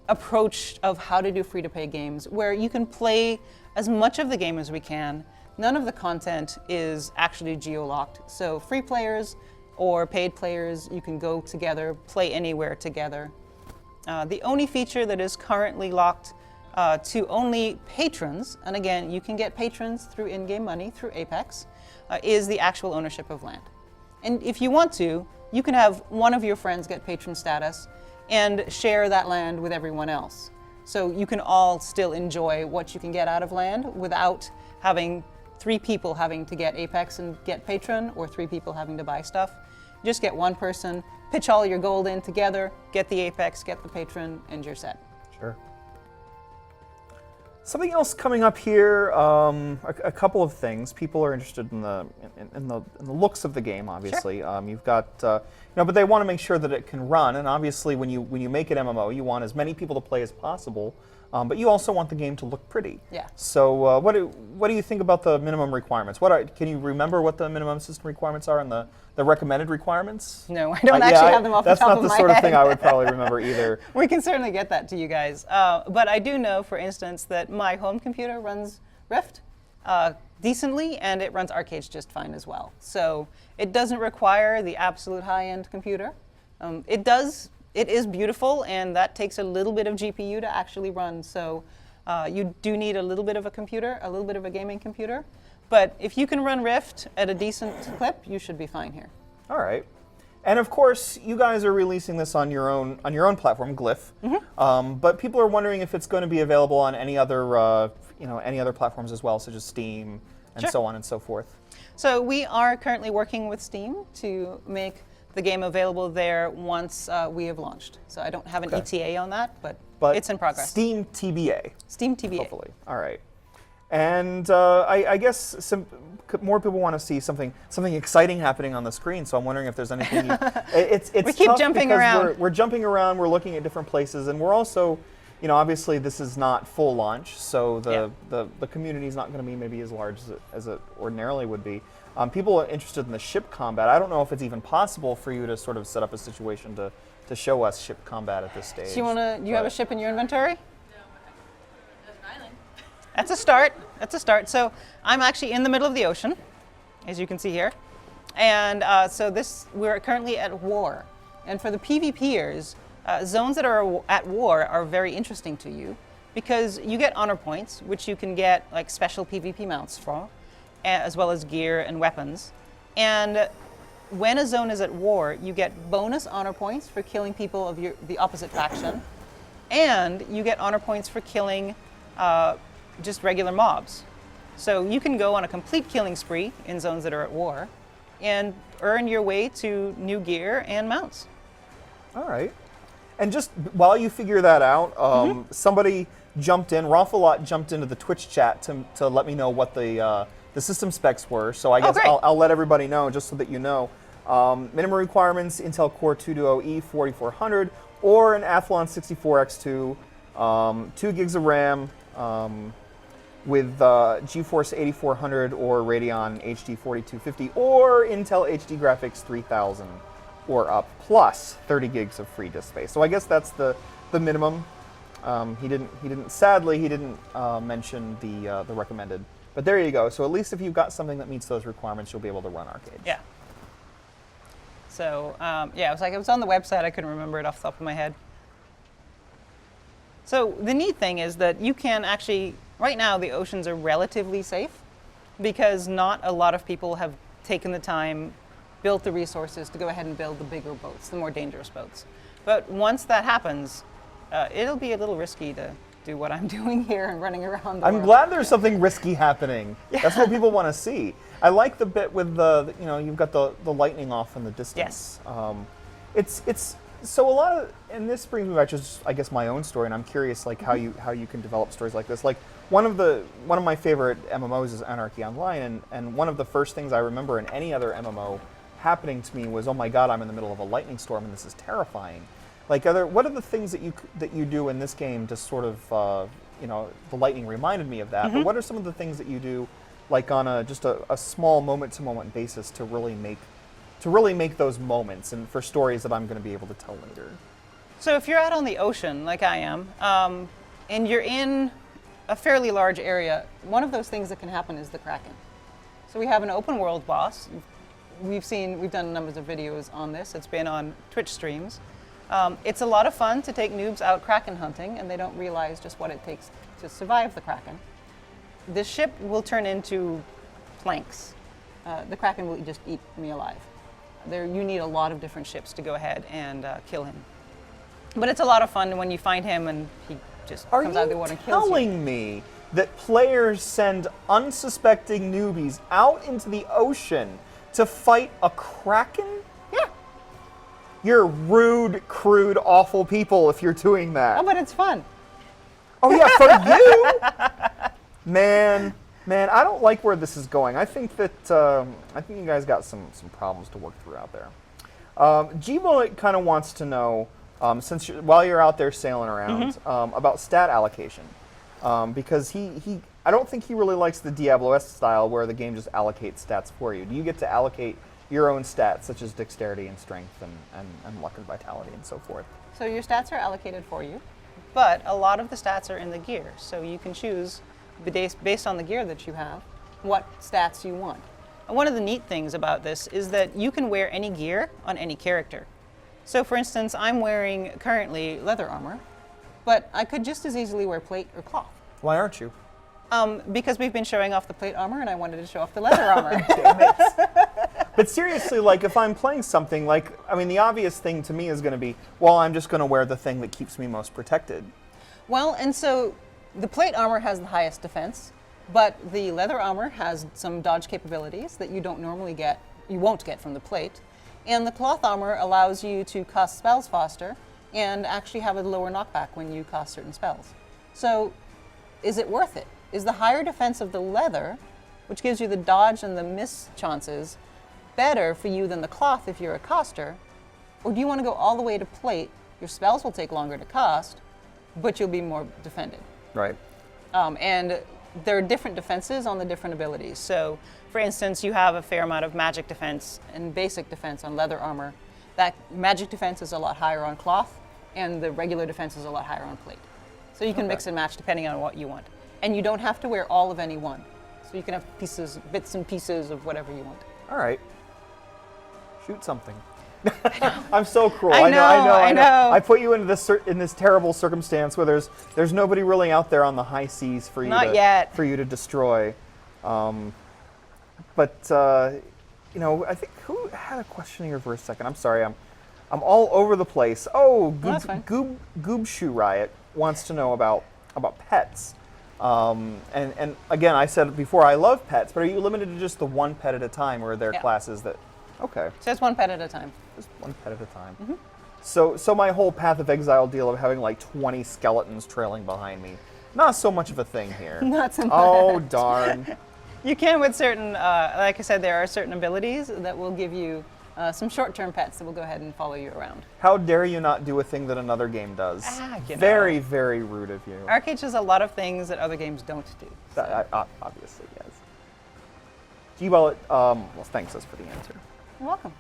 approach Of how to do free-to-play games. where you can play as much of the game as we can. None of the content is actually geo-locked, so free players or paid players, you can go together, play anywhere together. The only feature that is currently locked to only patrons, and again, you can get patrons through in-game money through Apex, is the actual ownership of land. And if you want to, you can have one of your friends get patron status and share that land with everyone else. So you can all still enjoy what you can get out of land without having 3 people having to get Apex and get patron, or 3 people having to buy stuff. You just get one person, pitch all your gold in together, get the Apex, get the patron, and you're set. Sure. Something else coming up here, a couple of things. People are interested in the looks of the game, obviously. You've got, but they want to make sure that it can run. And obviously, when you make an MMO, you want as many people to play as possible, but you also want the game to look pretty. Yeah. So what do you think about the minimum requirements? Can you remember what the minimum system requirements are and the recommended requirements? No, I don't actually have them off the top of my head. That's not the sort of thing I would probably remember either. We can certainly get that to you guys. But I do know, for instance, that my home computer runs Rift decently, and it runs ArcheAge just fine as well. So it doesn't require the absolute high-end computer. It is beautiful, and that takes a little bit of GPU to actually run. So you do need a little bit of a computer, a little bit of a gaming computer. But if you can run Rift at a decent clip, you should be fine here. All right. And of course, you guys are releasing this on your own platform, Glyph. But people are wondering if it's going to be available on any other platforms as well, such as Steam and Sure. so on and so forth. So we are currently working with Steam to make the game available there once we have launched. So I don't have an ETA on that, but it's in progress. Steam TBA. Steam TBA. Hopefully. All right. And I guess more people want to see something exciting happening on the screen. So I'm wondering if there's anything. It's We keep tough jumping because around. We're jumping around. We're looking at different places, and we're also, obviously this is not full launch, so the community is not going to be maybe as large as it ordinarily would be. People are interested in the ship combat. I don't know if it's even possible for you to sort of set up a situation to show us ship combat at this stage. Do you have a ship in your inventory? That's a start. That's a start. So I'm actually in the middle of the ocean, as you can see here. And we're currently at war. And for the PvPers, Zones that are at war are very interesting to you because you get honor points, which you can get like special PvP mounts for, as well as gear and weapons. And when a zone is at war, you get bonus honor points for killing people of the opposite faction. and you get honor points for killing just regular mobs. So you can go on a complete killing spree in zones that are at war, and earn your way to new gear and mounts. All right. And just while you figure that out, somebody jumped in, Rawfalot jumped into the Twitch chat to let me know what the system specs were. So I guess I'll let everybody know just so that you know. Minimum requirements, Intel Core 220E 4400 or an Athlon 64X2, 2 gigs of RAM with GeForce 8400 or Radeon HD 4250 or Intel HD Graphics 3000 or up, plus 30 gigs of free disk space. So I guess that's the minimum. He didn't. Sadly, he didn't mention the recommended. But there you go. So at least if you've got something that meets those requirements, you'll be able to run ArcheAge. Yeah. So yeah, it was on the website. I couldn't remember it off the top of my head. So the neat thing is that you can actually, right now the oceans are relatively safe because not a lot of people have taken the time, built the resources to go ahead and build the bigger boats, the more dangerous boats. But once that happens, it'll be a little risky to do what I'm doing here and running around the world. I'm glad there's something risky happening. Yeah. That's what people want to see. I like the bit with you've got the lightning off in the distance. Yes. It's so a lot of, and this brings me back to just, I guess, my own story, and I'm curious like how you can develop stories like this. Like one of my favorite MMOs is Anarchy Online, and one of the first things I remember in any other MMO happening to me was, oh my God, I'm in the middle of a lightning storm and this is terrifying. Like, what are the things that you do in this game to sort of, the lightning reminded me of that. But what are some of the things that you do, like on just a small moment-to-moment basis to really make those moments and for stories that I'm going to be able to tell later? So if you're out on the ocean, like I am, and you're in a fairly large area, one of those things that can happen is the Kraken. So we have an open world boss. We've done numbers of videos on this. It's been on Twitch streams. It's a lot of fun to take noobs out Kraken hunting, and they don't realize just what it takes to survive the Kraken. The ship will turn into planks. The Kraken will just eat me alive. You need a lot of different ships to go ahead and kill him. But it's a lot of fun when you find him and he just comes out of the water and kills you. Are you telling me that players send unsuspecting newbies out into the ocean to fight a Kraken? Yeah. You're rude, crude, awful people if you're doing that. Oh, but it's fun. Oh yeah, for you? Man, I don't like where this is going. I think you guys got some problems to work through out there. G-Bullet kind of wants to know, while you're out there sailing around, about stat allocation. Because I don't think he really likes the Diablo-esque style where the game just allocates stats for you. Do you get to allocate your own stats, such as dexterity and strength and luck and vitality and so forth? So your stats are allocated for you. But a lot of the stats are in the gear, so you can choose, based on the gear that you have, what stats you want. And one of the neat things about this is that you can wear any gear on any character. So for instance, I'm wearing currently leather armor, but I could just as easily wear plate or cloth. Why aren't you? Because we've been showing off the plate armor and I wanted to show off the leather armor. Damn it. But seriously, like if I'm playing something, the obvious thing to me is going to be, well, I'm just going to wear the thing that keeps me most protected. Well, and so the plate armor has the highest defense, but the leather armor has some dodge capabilities that you won't get from the plate. And the cloth armor allows you to cast spells faster and actually have a lower knockback when you cast certain spells. So is it worth it? Is the higher defense of the leather, which gives you the dodge and the miss chances, better for you than the cloth if you're a caster? Or do you want to go all the way to plate? Your spells will take longer to cast, but you'll be more defended. Right. And there are different defenses on the different abilities. So, for instance, you have a fair amount of magic defense and basic defense on leather armor. That magic defense is a lot higher on cloth, and the regular defense is a lot higher on plate. So you can mix and match depending on what you want. And you don't have to wear all of any one. So you can have bits and pieces of whatever you want. All right. Shoot something. I'm so cruel. I know. I put you into this terrible circumstance where there's nobody really out there on the high seas for you for you to destroy. But I think who had a question here for a second? I'm sorry. I'm all over the place. Oh, That's fine. Goobshoe Riot wants to know about pets. And again, I said before, I love pets, but are you limited to just the one pet at a time, or are there Yeah. classes that? Okay, Just one pet at a time. just one pet at a time. Mm-hmm. So my whole Path of Exile deal of having like 20 skeletons trailing behind me, not so much of a thing here. Not so much. Oh darn! You can with certain, like I said, there are certain abilities that will give you some short-term pets that will go ahead and follow you around. How dare you not do a thing that another game does? You know. Very, very rude of you. ArcheAge does a lot of things that other games don't do. Obviously, yes. G-Ball, well, thanks us for the answer. You're welcome.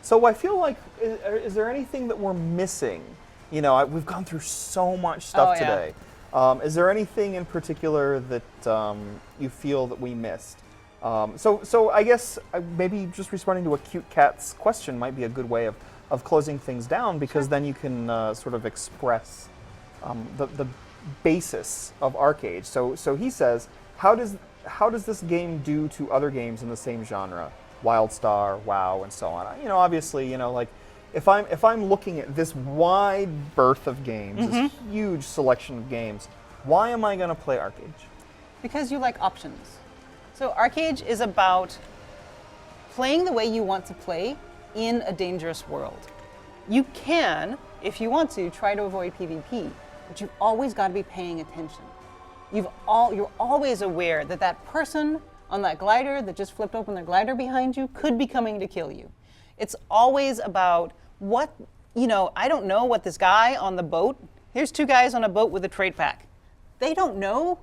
So I feel like, is there anything that we're missing? You know, we've gone through so much stuff Oh, yeah. today. Is there anything in particular that you feel that we missed? So I guess maybe just responding to a cute cat's question might be a good way of closing things down, because then you can sort of express the basis of ArcheAge. So he says, how does this game do to other games in the same genre? WildStar, WoW, and so on. You know, obviously, you know, like if I'm looking at this wide berth of games, this huge selection of games, why am I going to play ArcheAge? Because you like options. So ArcheAge is about playing the way you want to play in a dangerous world. You can, if you want to, try to avoid PvP, but you've always got to be paying attention. You're always aware that that person on that glider that just flipped open their glider behind you could be coming to kill you. It's always about what, you know, I don't know what this guy on the boat, here's two guys on a boat with a trade pack. They don't know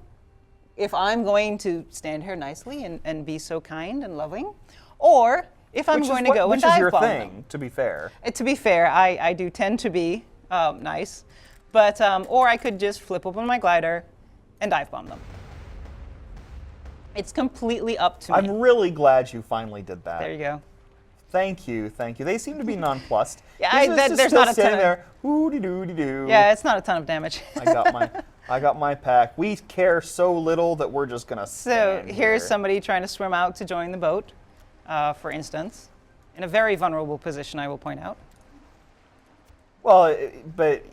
if I'm going to stand here nicely and be so kind and loving, or if I'm going to go and dive bomb them. Which is your thing, to be fair. To be fair, I do tend to be nice, but or I could just flip open my glider and dive bomb them. It's completely up to me. I'm really glad you finally did that. There you go. Thank you. They seem to be nonplussed. Yeah, there's not a ton of there. Hoo-de-doo-de-doo. Yeah, it's not a ton of damage. I got my pack. We care so little that we're just gonna So stand here's here. somebody trying to swim out to join the boat, for instance, in a very vulnerable position, I will point out. Well, but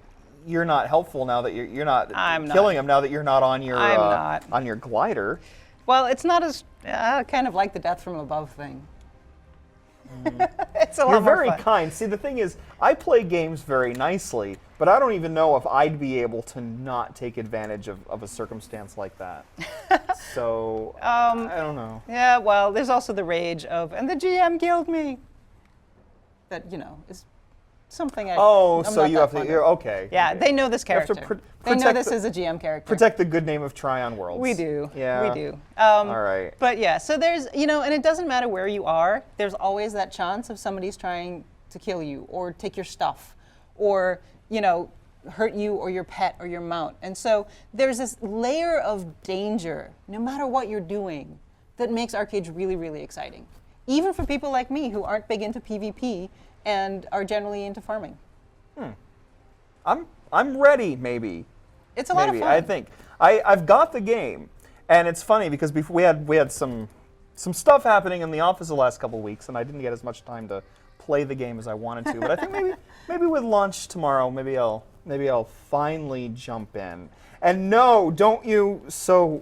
you're not helpful now that you're not I'm killing not. him now that you're not on your I'm not. on your glider. Well, it's not as kind of like the death from above thing. It's a lot You're more very fun. kind. See, the thing is, I play games very nicely, but I don't even know if I'd be able to not take advantage of a circumstance like that. So, I don't know. Yeah, well, there's also the rage of, and the GM killed me. That, you know, is something I'm So not you that have to, fond of. you're okay. Yeah, okay. they know this You have to character. They know protect this the- is a GM character. Protect the good name of Tryon Worlds. We do. Yeah. We do. All right. But yeah, so there's, you know, and it doesn't matter where you are, there's always that chance of somebody's trying to kill you or take your stuff or, you know, hurt you or your pet or your mount. And so there's this layer of danger, no matter what you're doing, that makes ArcheAge really, really exciting. Even for people like me who aren't big into PvP and are generally into farming. I'm ready, maybe. It's a lot of Maybe. fun. I think I've got the game, and it's funny because before we had some stuff happening in the office the last couple of weeks, and I didn't get as much time to play the game as I wanted to. But I think maybe with launch tomorrow, maybe I'll finally jump in. And no, don't you? So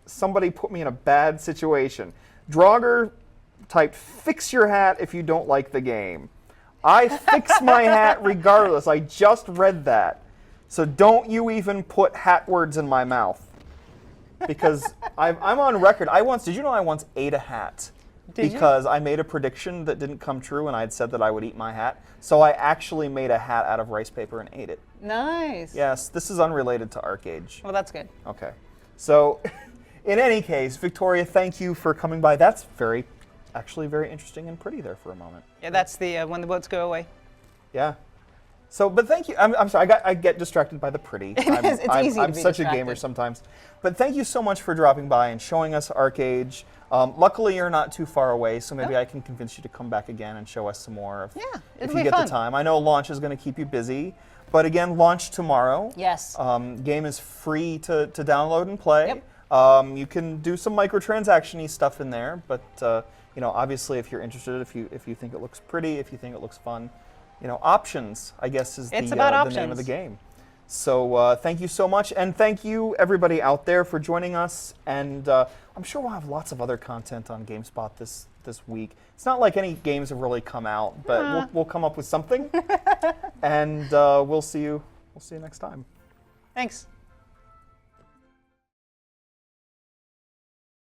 somebody put me in a bad situation. Draugr typed, "Fix your hat if you don't like the game." I fix my hat regardless. I just read that. So don't you even put hat words in my mouth. Because I'm on record. Did you know I once ate a hat? Did Because I made a prediction that didn't come true and I'd said that I would eat my hat. So I actually made a hat out of rice paper and ate it. Nice. Yes, this is unrelated to ArcheAge. Well, that's good. Okay. So in any case, Victoria, thank you for coming by. That's actually very interesting and pretty there for a moment. Yeah, that's the when the boats go away. Yeah. So, but thank you. I'm sorry. I get distracted by the pretty. It's easy to I'm be such a gamer distracted. sometimes. But thank you so much for dropping by and showing us ArcheAge. Luckily, you're not too far away, so maybe I can convince you to come back again and show us some more. Yeah, if it'll you be get fun. the time. I know launch is going to keep you busy, but again, launch tomorrow. Yes. Game is free to download and play. Yep. You can do some microtransaction-y stuff in there, but you know, obviously, if you're interested, if you think it looks pretty, if you think it looks fun, you know, options, I guess, is It's the about name of options. the game. So thank you so much, and thank you everybody out there for joining us. And I'm sure we'll have lots of other content on GameSpot this week. It's not like any games have really come out, but we'll come up with something. And we'll see you next time. Thanks.